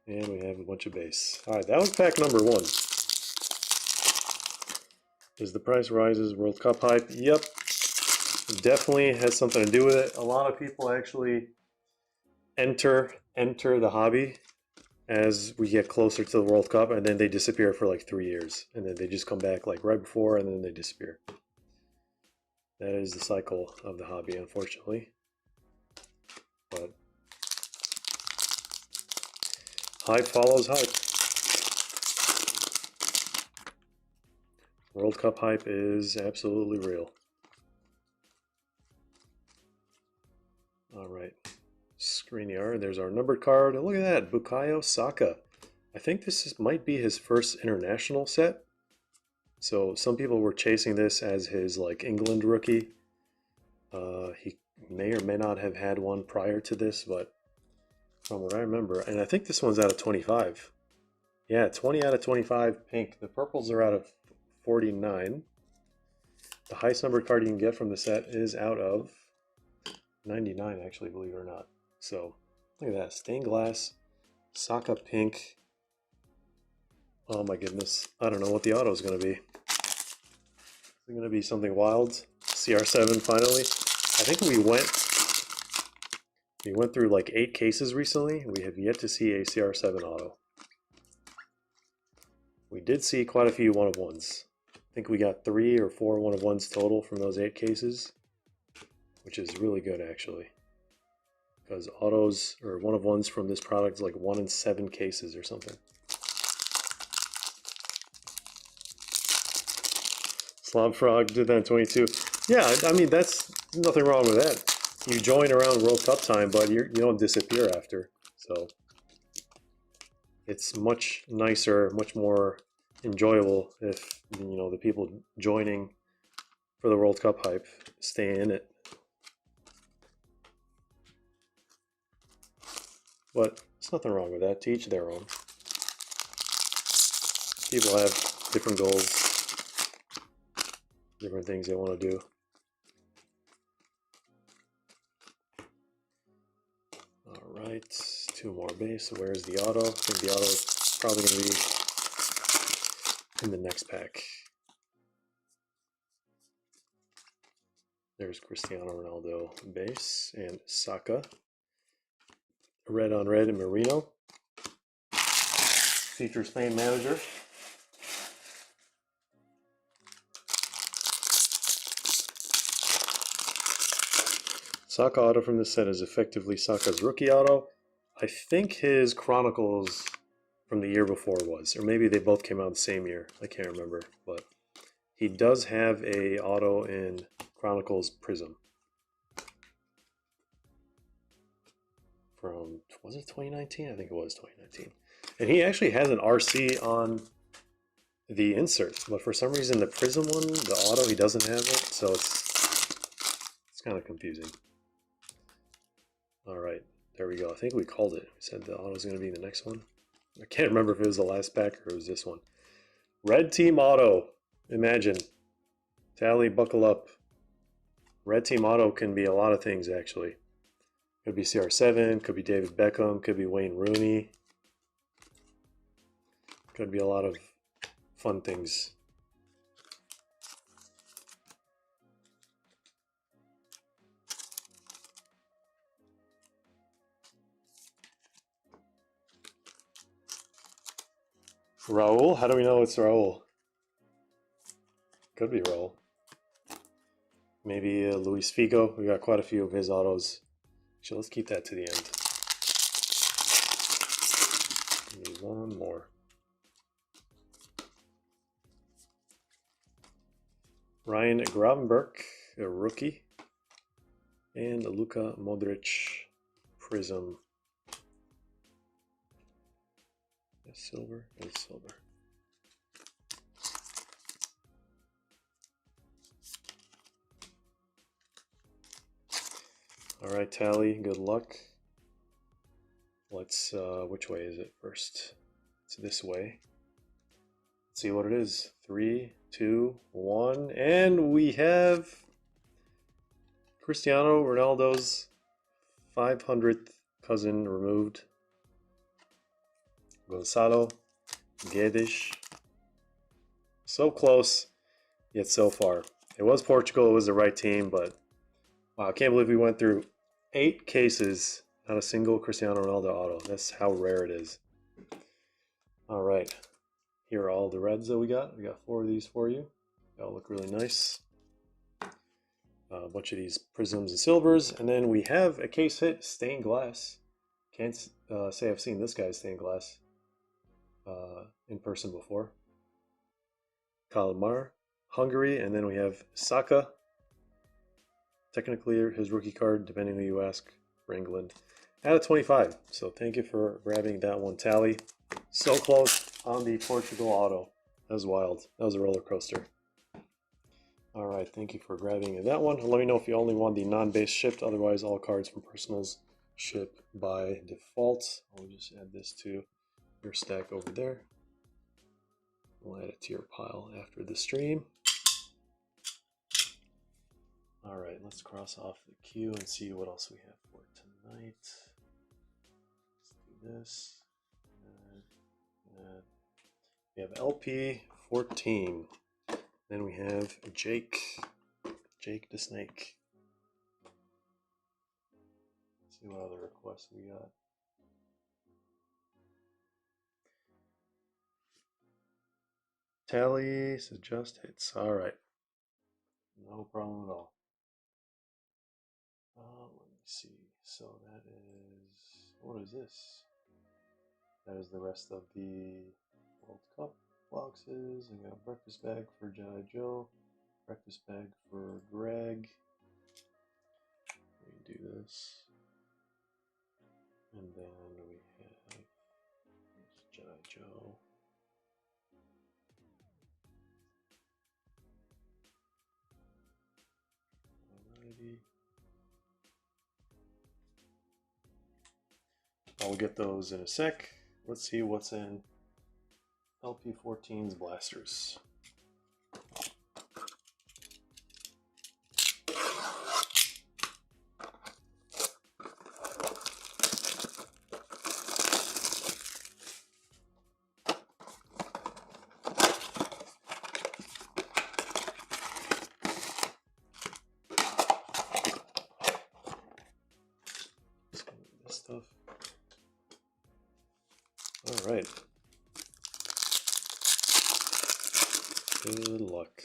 And we have a bunch of base. All right, that was pack number 1. Is the price rises World Cup hype? Yep. Definitely has something to do with it. A lot of people actually enter the hobby as we get closer to the World Cup, and then they disappear for like 3 years, and then they just come back like right before, and then they disappear. That is the cycle of the hobby, unfortunately. But hype follows hype. World Cup hype is absolutely real. All right. Skriniar, there's our numbered card. Look at that, Bukayo Saka. I think this might be his first international set. So some people were chasing this as his like England rookie. He may or may not have had one prior to this, but from what I remember, and I think this one's out of 25. Yeah, 20 out of 25 pink. The purples are out of 49. The highest numbered card you can get from the set is out of 99, actually, believe it or not. So, look at that. Stained glass, Saka pink. Oh my goodness. I don't know what the auto is going to be. Is it going to be something wild? CR7 finally. I think we went through like 8 cases recently. We have yet to see a CR7 auto. We did see quite a few one-of-ones. I think we got 3 or 4 one-of-ones total from those 8 cases, which is really good actually. Because autos or one-of-ones from this product is like 1 in 7 cases or something. Slob Frog did that in 22. Yeah, I mean that's nothing wrong with that. You join around World Cup time, but you don't disappear after. So it's much nicer, much more enjoyable if the people joining for the World Cup hype stay in it. But there's nothing wrong with that. To each their own. People have different goals, different things they want to do. All right, 2 more base. So where's the auto? I think the auto is probably going to be in the next pack. There's Cristiano Ronaldo base and Saka. Red on red and Merino. Features Spain manager. Saka auto from this set is effectively Saka's rookie auto. I think his Chronicles from the year before was, or maybe they both came out the same year. I can't remember, but he does have a auto in Chronicles Prizm from, was it 2019? I think it was 2019. And he actually has an RC on the insert, but for some reason the Prizm one, the auto, he doesn't have it, so it's kind of confusing. All right, there we go. I think we called it. We said the auto is going to be the next one. I can't remember if it was the last pack or it was this one. Red Team Auto. Imagine. Tally, buckle up. Red Team Auto can be a lot of things, actually. Could be CR7, could be David Beckham, could be Wayne Rooney. Could be a lot of fun things. Raul? How do we know it's Raul? Could be Raul. Maybe Luis Figo. We got quite a few of his autos. So let's keep that to the end. Need one more. Ryan Gravenberch, a rookie. And Luka Modric Prizm. Silver and silver. All right, Tally, good luck. Let's, which way is it first? It's this way. Let's see what it is. 3, 2, 1, and we have Cristiano Ronaldo's 500th cousin removed. Gonzalo Guedes. So close, yet so far. It was Portugal, it was the right team, but wow, I can't believe we went through 8 cases, not a single Cristiano Ronaldo auto. That's how rare it is. All right, here are all the reds that we got. We got 4 of these for you. They all look really nice. A bunch of these Prizms and silvers, and then we have a case hit stained glass. Can't say I've seen this guy's stained glass in person before. Kalmar, Hungary, and then we have Saka. Technically his rookie card, depending who you ask, for England. Out of 25. So thank you for grabbing that one, Tally. So close on the Portugal auto. That was wild. That was a roller coaster. All right, thank you for grabbing that one. Let me know if you only want the non-base shipped. Otherwise, all cards from personals ship by default. I'll just add this to your stack over there. We'll add it to your pile after the stream. All right, let's cross off the queue and see what else we have for tonight. Let's do this. We have LP 14. Then we have Jake the Snake. Let's see what other requests we got. Tally suggest hits. All right, no problem at all. Let me see. So that is, what is this? That is the rest of the World Cup boxes. I got a breakfast bag for Jedi Joe. Breakfast bag for Greg. We do this. And then we have Jedi Joe. Alrighty. I'll get those in a sec. Let's see what's in LP14's blasters. This stuff. All right. Good luck.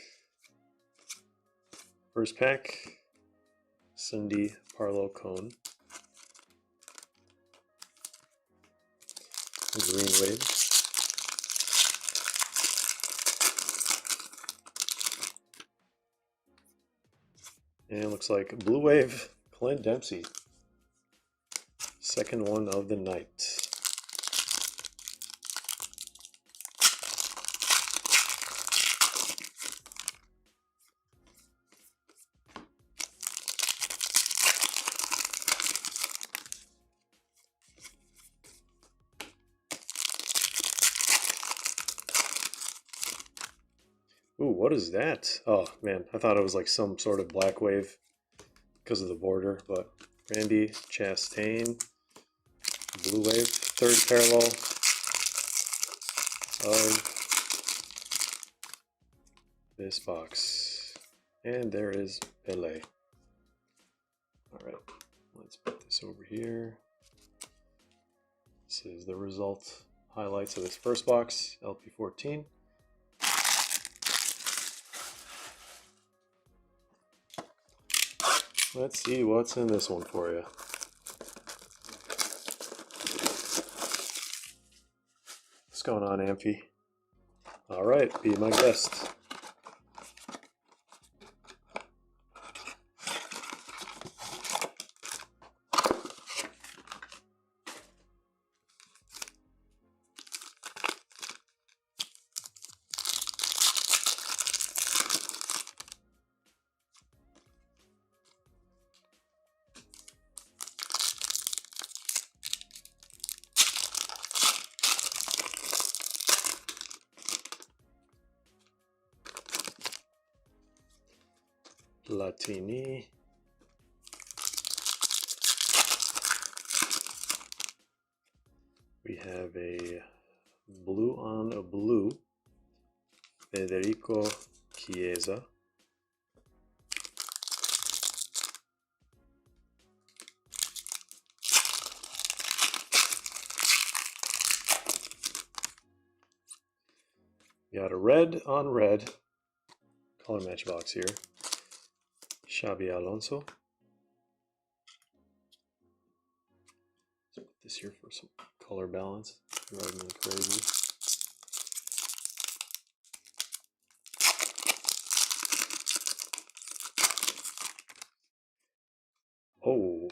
First pack, Cindy Parlow Cone. Green Wave. And it looks like Blue Wave, Clint Dempsey. Second one of the night. Ooh, what is that? Oh man, I thought it was like some sort of black wave because of the border, but Randy Chastain, Blue Wave, third parallel of this box. And there is Pele. Alright, let's put this over here. This is the result highlights of this first box, LP14. Let's see what's in this one for you. What's going on, Amphi? All right, be my guest. Latini. We have a blue on a blue, Federico Chiesa. We got a red on red color match box here. Xabi Alonso. Let's put this here for some color balance. Driving me crazy. Oh,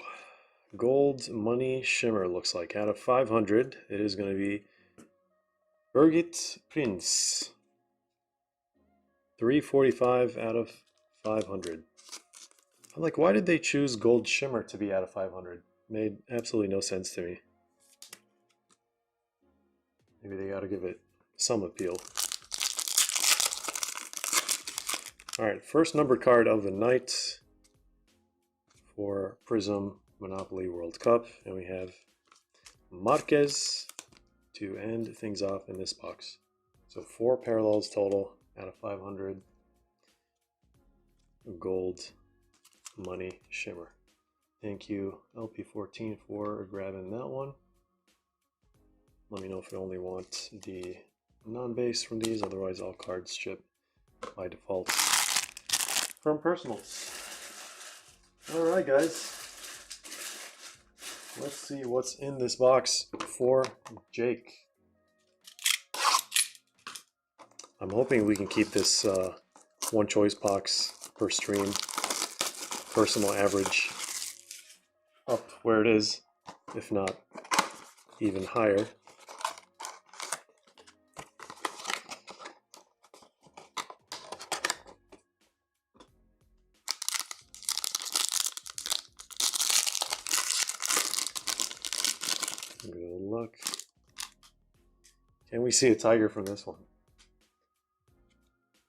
gold money shimmer looks like. Out of 500, it is going to be Birgit Prinz. 345 out of 500. I'm like, why did they choose gold shimmer to be out of 500? Made absolutely no sense to me. Maybe they got to give it some appeal. All right, first numbered card of the night for Prizm Monopoly World Cup, and we have Marquez to end things off in this box. So 4 parallels total out of 500. Gold money shimmer. Thank you, LP14, for grabbing that one. Let me know if you only want the non-base from these, otherwise all cards ship by default from personals. Alright guys, let's see what's in this box for Jake. I'm hoping we can keep this one choice box per stream. Personal average up where it is, if not even higher. Good luck. Can we see a tiger from this one?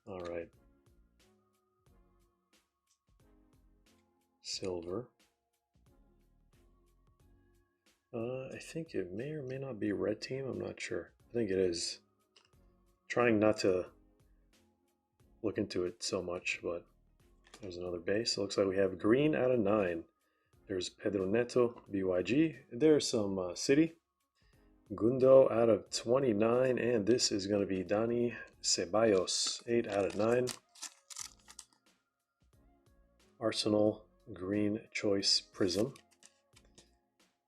All right. Silver. I think it may or may not be red team. I'm not sure. I think it is. Trying not to look into it so much, but there's another base. It looks like we have green out of 9. There's Pedro Neto, BYG. There's some City. Gundo out of 29, and this is going to be Dani Ceballos, 8 out of 9. Arsenal green choice Prizm.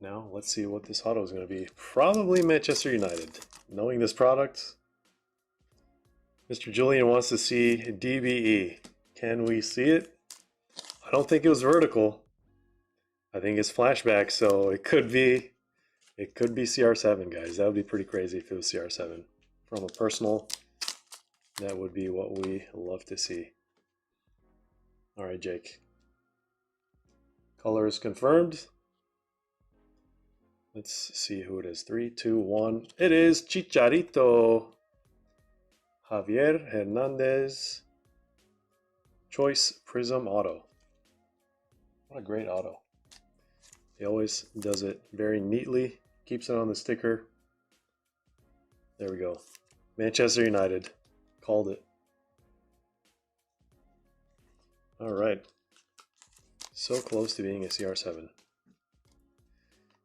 Now let's see what this auto is going to be. Probably Manchester United. Knowing this product, Mr. Julian wants to see DBE. Can we see it? I don't think it was vertical. I think it's flashback, so it could be CR7, guys. That would be pretty crazy if it was CR7. From a personal, that would be what we love to see. All right, Jake. Color is confirmed. Let's see who it is. 3, 2, 1. It is Chicharito. Javier Hernandez. Choice Prizm Auto. What a great auto. He always does it very neatly. Keeps it on the sticker. There we go. Manchester United. Called it. All right. So close to being a CR7.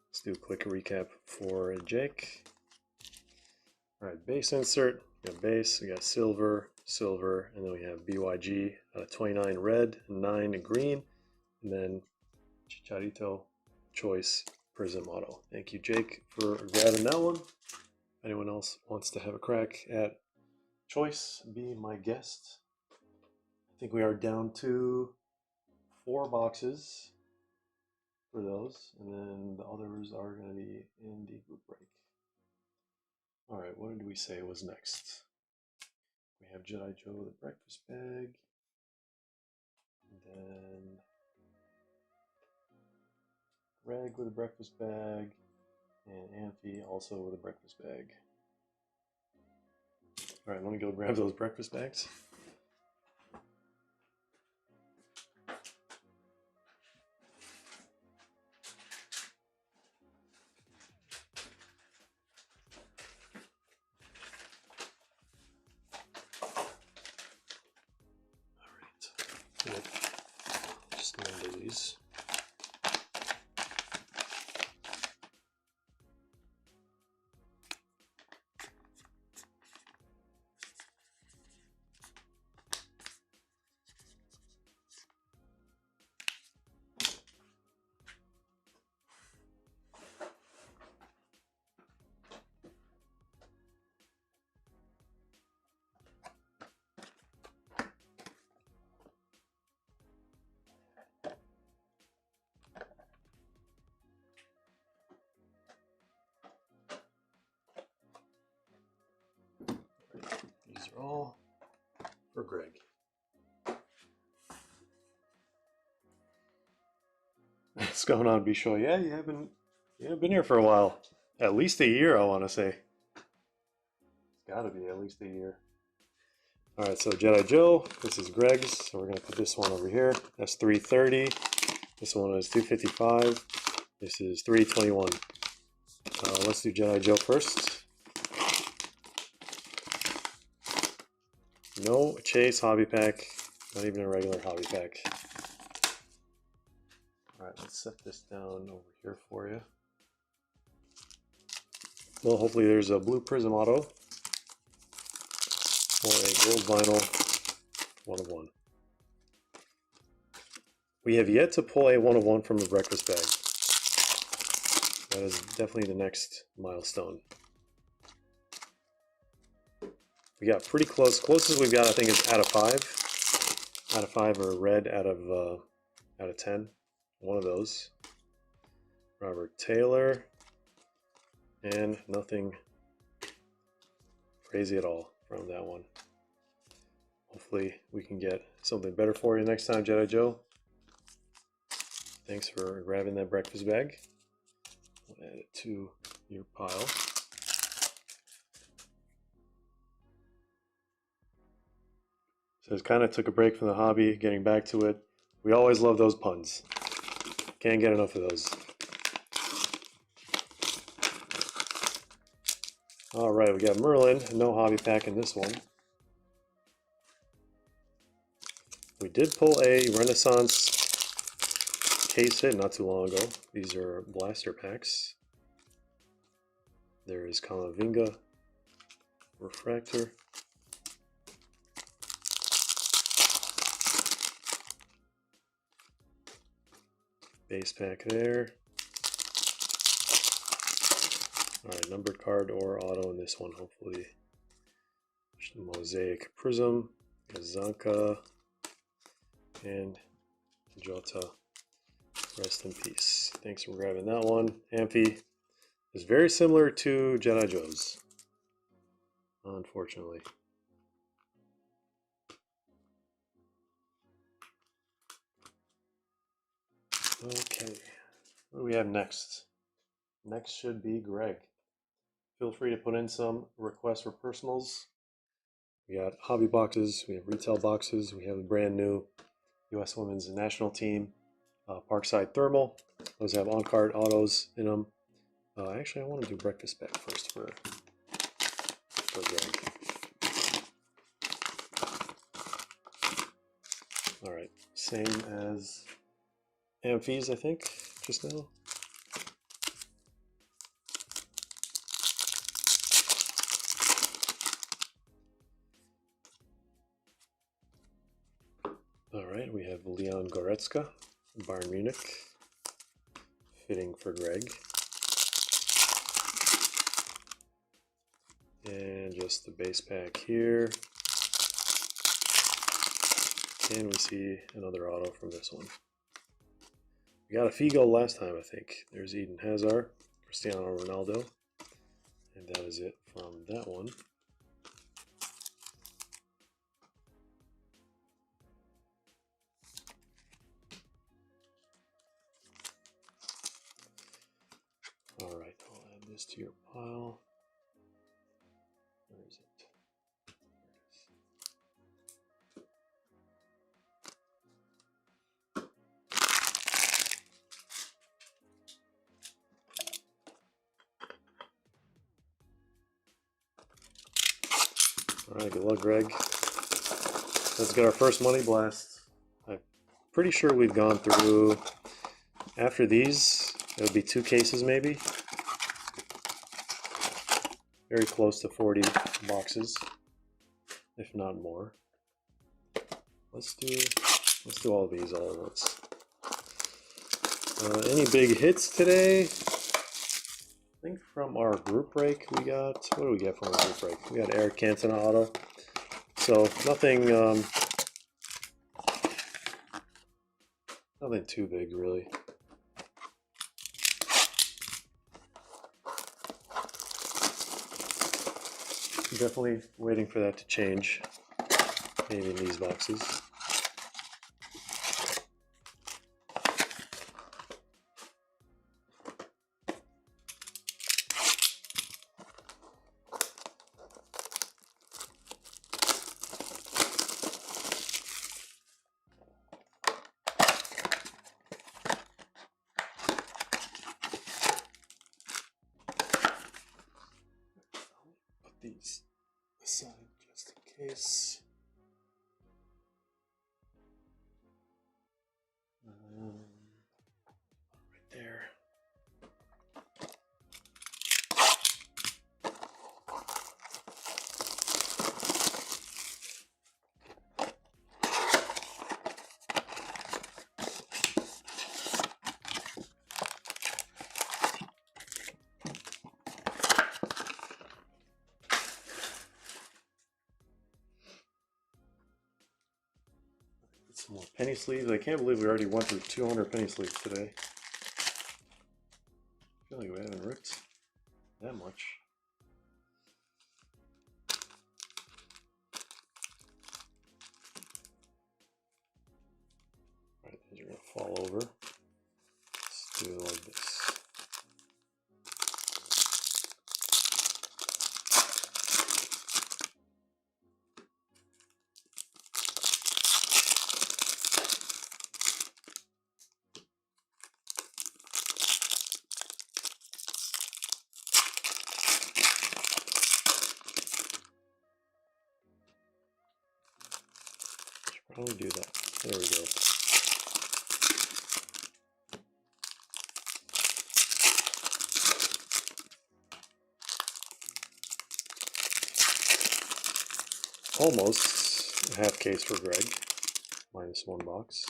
Let's do a quick recap for Jake. All right, base insert. We got base, we got silver, silver, and then we have BYG, 29 red, 9 green, and then Chicharito choice Prizm Auto. Thank you, Jake, for grabbing that one. If anyone else wants to have a crack at choice, be my guest. I think we are down to 4 boxes for those, and then the others are going to be in the group break. All right, what did we say was next? We have Jedi Joe with a breakfast bag, and then Greg with a breakfast bag, and Amphi also with a breakfast bag. All right, let me go grab those breakfast bags. Just number these. These are all for Greg. What's going on, Bisho? Yeah, you haven't been here for a while. At least a year, I want to say. It's got to be at least a year. All right, so Jedi Joe, this is Greg's. So we're going to put this one over here. That's 330. This one is 255. This is 321. Let's do Jedi Joe first. No Chase hobby pack, not even a regular hobby pack. All right, let's set this down over here for you. Well, hopefully there's a blue Prizm Auto or a gold vinyl 1 of 1. We have yet to pull a 1 of 1 from the breakfast bag. That is definitely the next milestone. We got pretty close. Closest we've got, I think, is out of 5. out of 5 or red out of 10. One of those. Robert Taylor, and nothing crazy at all from that one. Hopefully we can get something better for you next time, Jedi Joe. Thanks for grabbing that breakfast bag. We'll add it to your pile. So it kind of took a break from the hobby, getting back to it. We always love those puns. Can't get enough of those. All right, we got Merlin. No hobby pack in this one. We did pull a Renaissance case hit not too long ago. These are blaster packs. There is Kamavinga Refractor. Base pack there. Alright, numbered card or auto in this one, hopefully. Mosaic Prizm, Kazanka, and Jota. Rest in peace. Thanks for grabbing that one. Amphi is very similar to Jedi Joe's, unfortunately. Okay, what do we have next? Next should be Greg. Feel free to put in some requests for personals. We got hobby boxes, we have retail boxes, we have a brand new U.S. Women's National Team Parkside Thermal. Those have on-card autos in them. Actually, I want to do breakfast bag first for Greg. All right, same as Amphi's, I think, just now. All right, we have Leon Goretzka, Bayern Munich, fitting for Greg. And just the base pack here. And we see another auto from this one. We got a Figo last time, I think. There's Eden Hazard, Cristiano Ronaldo. And that is it from that one. Alright, I'll add this to your pile. Where is it? Alright, good luck, Greg. Let's get our first money blast. I'm pretty sure we've gone through, after these, it would be 2 cases maybe. Very close to 40 boxes, if not more. Let's do all these all at once. Any big hits today? I think from our group break we got, what do we get from our group break? We got Eric Cantona auto. So nothing nothing too big really. Definitely waiting for that to change, maybe in these boxes. Put these aside just in case. Right there. penny sleeves. I can't believe we already went through 200 penny sleeves today. I feel like we haven't ripped that much. Alright, these are going to fall over. Let's do it like this. Probably do that. There we go. Almost a half case for Greg, minus one box.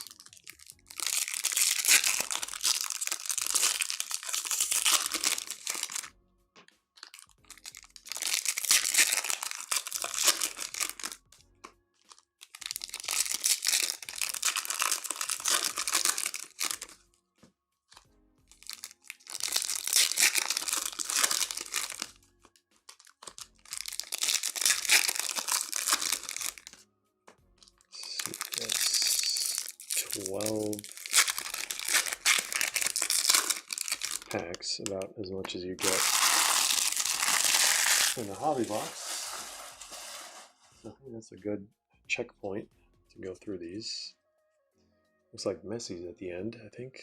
That's 12 packs, about as much as you get in a hobby box. So I think that's a good checkpoint to go through these. Looks like Messi's at the end, I think.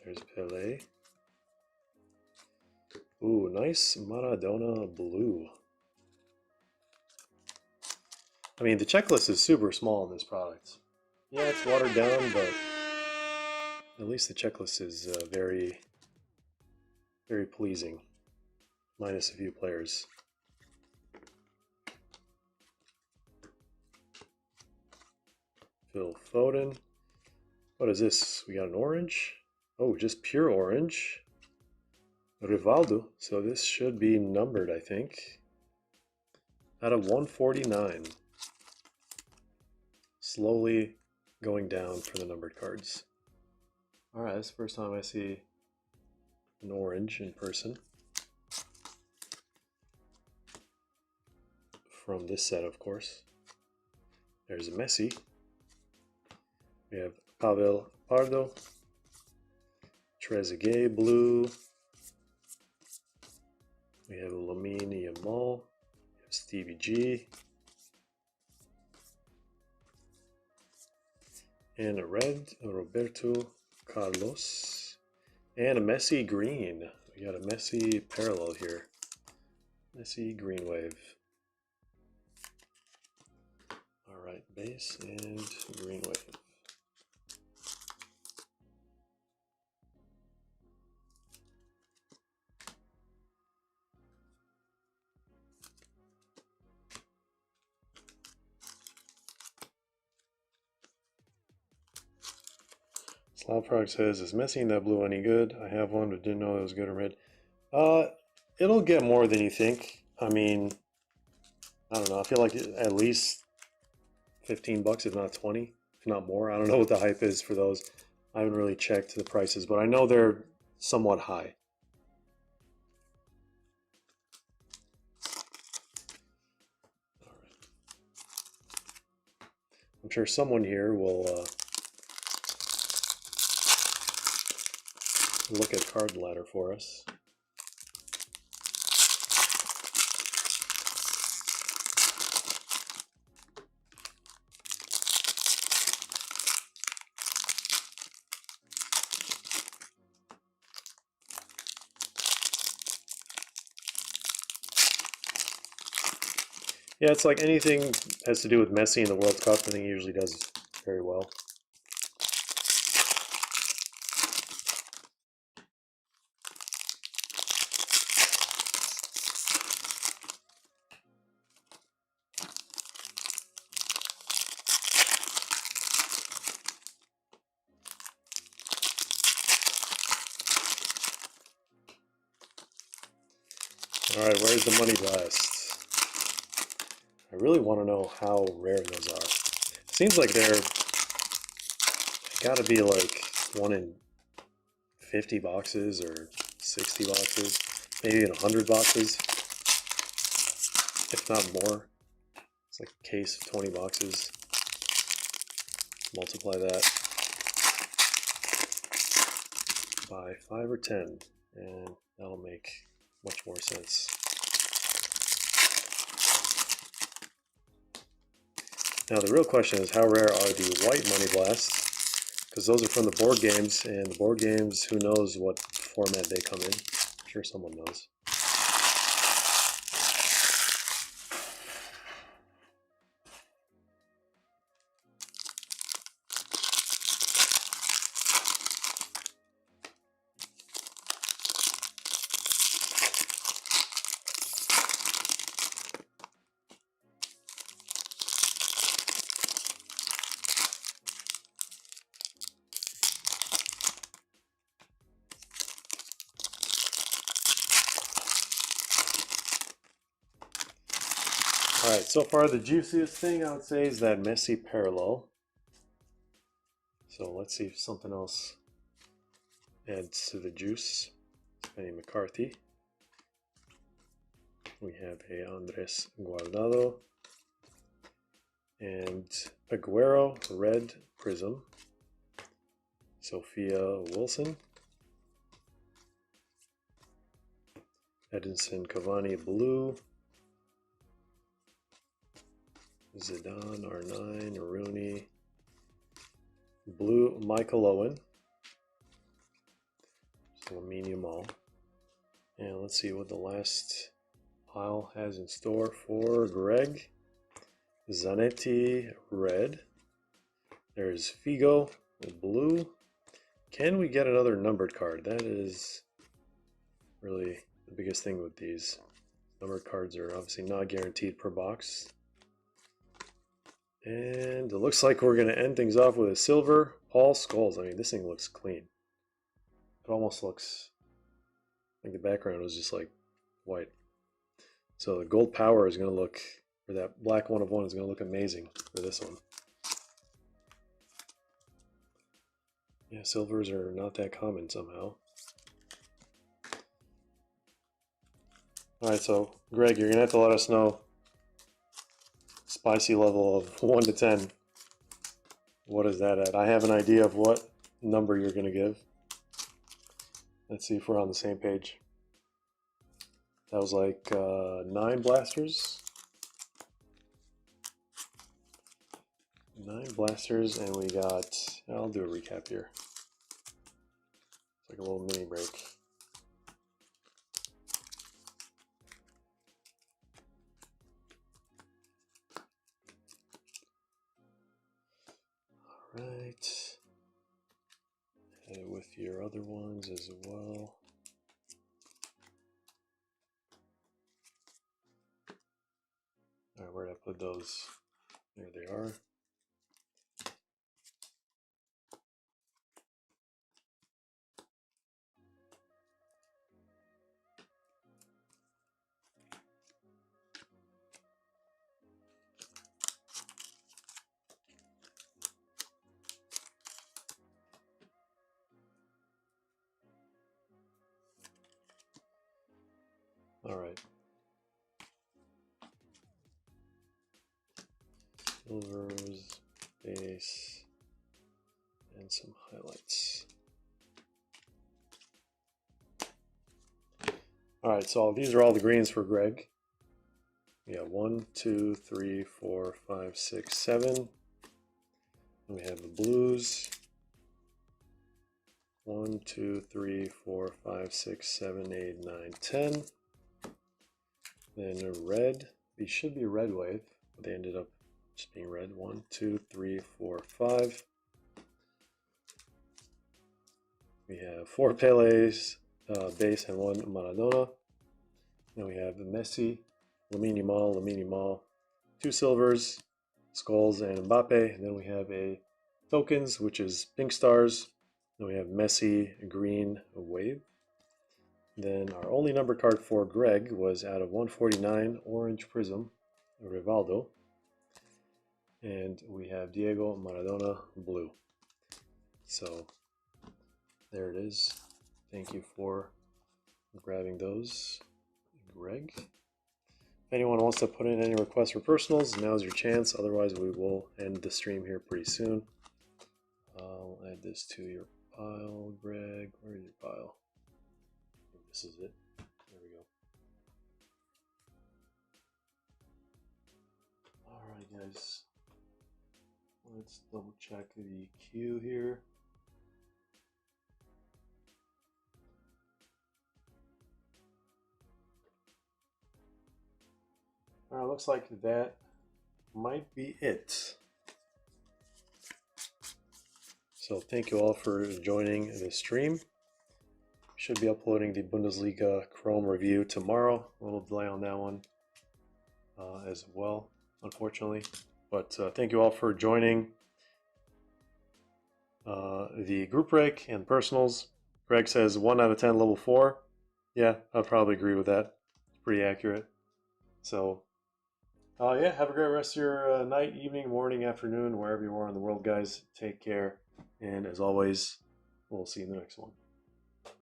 There's Pelé. Ooh, nice Maradona blue. I mean, the checklist is super small in this product. Yeah, it's watered down, but at least the checklist is very, very pleasing. Minus a few players. Phil Foden. What is this? We got an orange? Oh, just pure orange. Rivaldo. So this should be numbered, I think. Out of 149. Slowly going down for the numbered cards. Alright, this is the first time I see an orange in person. From this set, of course. There's Messi. We have Pavel Pardo. Trezeguet blue. We have Lamine Yamal. We have Stevie G. And a red, a Roberto Carlos. And a Messi green. We got a Messi parallel here. Messi green wave. Alright, base and green wave. Slavprog says, is Messi in that blue any good? I have one, but didn't know it was good or red. It'll get more than you think. I mean, I don't know. I feel like at least 15 bucks, if not 20, if not more. I don't know what the hype is for those. I haven't really checked the prices, but I know they're somewhat high. All right. I'm sure someone here will look at card ladder for us. Yeah, it's like anything has to do with Messi in the World Cup. I think he usually does very well. Alright, where's the money blast? I really want to know how rare those are. Seems like they're got to be like 1 in 50 boxes or 60 boxes, maybe in 100 boxes, if not more. It's like a case of 20 boxes. Multiply that by 5 or 10, and that'll make much more sense. Now the real question is, how rare are the white money blasts? Because those are from the board games, and the board games, who knows what format they come in. I'm sure someone knows. Alright, so far the juiciest thing I would say is that Messi parallel. So let's see if something else adds to the juice. Penny McCarthy. We have a Andres Guardado. And Aguero red Prizm. Sophia Wilson. Edinson Cavani blue. Zidane R9, Rooney, blue Michael Owen, Lamine Yamal, and let's see what the last pile has in store for Greg. Zanetti red. There's Figo blue. Can we get another numbered card? That is really the biggest thing with these. Numbered cards are obviously not guaranteed per box. And it looks like we're going to end things off with a silver Paul Scholes. I mean, this thing looks clean. It almost looks like the background was just like white. So the gold power is going to look, or that black 1 of 1 is going to look amazing for this one. Yeah, silvers are not that common somehow. Alright, so Greg, you're going to have to let us know spicy level of 1 to 10. What is that at? I have an idea of what number you're going to give. Let's see if we're on the same page. That was like 9 blasters. 9 blasters, and we got, I'll do a recap here. It's like a little mini break. Alright. And with your other ones as well. Alright, where did I put those? There they are. Alright. Silvers, base, and some highlights. Alright, so these are all the greens for Greg. We got 1, 2, 3, 4, 5, 6, 7. And we have the blues. 1, 2, 3, 4, 5, 6, 7, 8, 9, 10. Then a red. These should be red wave, but they ended up just being red. 1, 2, 3, 4, 5. We have 4 Pele's base and 1 Maradona. Then we have Messi, Lamine Yamal, 2 silvers, Scholes and Mbappe. And then we have a tokens, which is pink stars. Then we have Messi, green wave. Then our only number card for Greg was out of 149, orange Prizm, Rivaldo. And we have Diego Maradona, blue. So there it is. Thank you for grabbing those, Greg. If anyone wants to put in any requests for personals, now's your chance. Otherwise, we will end the stream here pretty soon. I'll add this to your pile, Greg. Where is your pile? This is it. There we go. Alright, guys. Let's double check the queue here. Alright, looks like that might be it. So thank you all for joining the stream. Should be uploading the Bundesliga Chrome review tomorrow. A little delay on that one as well, unfortunately. But thank you all for joining the group break and personals. Greg says 1 out of 10 level 4. Yeah, I'd probably agree with that. It's pretty accurate. So yeah, have a great rest of your night, evening, morning, afternoon, wherever you are in the world, guys. Take care. And as always, we'll see you in the next one.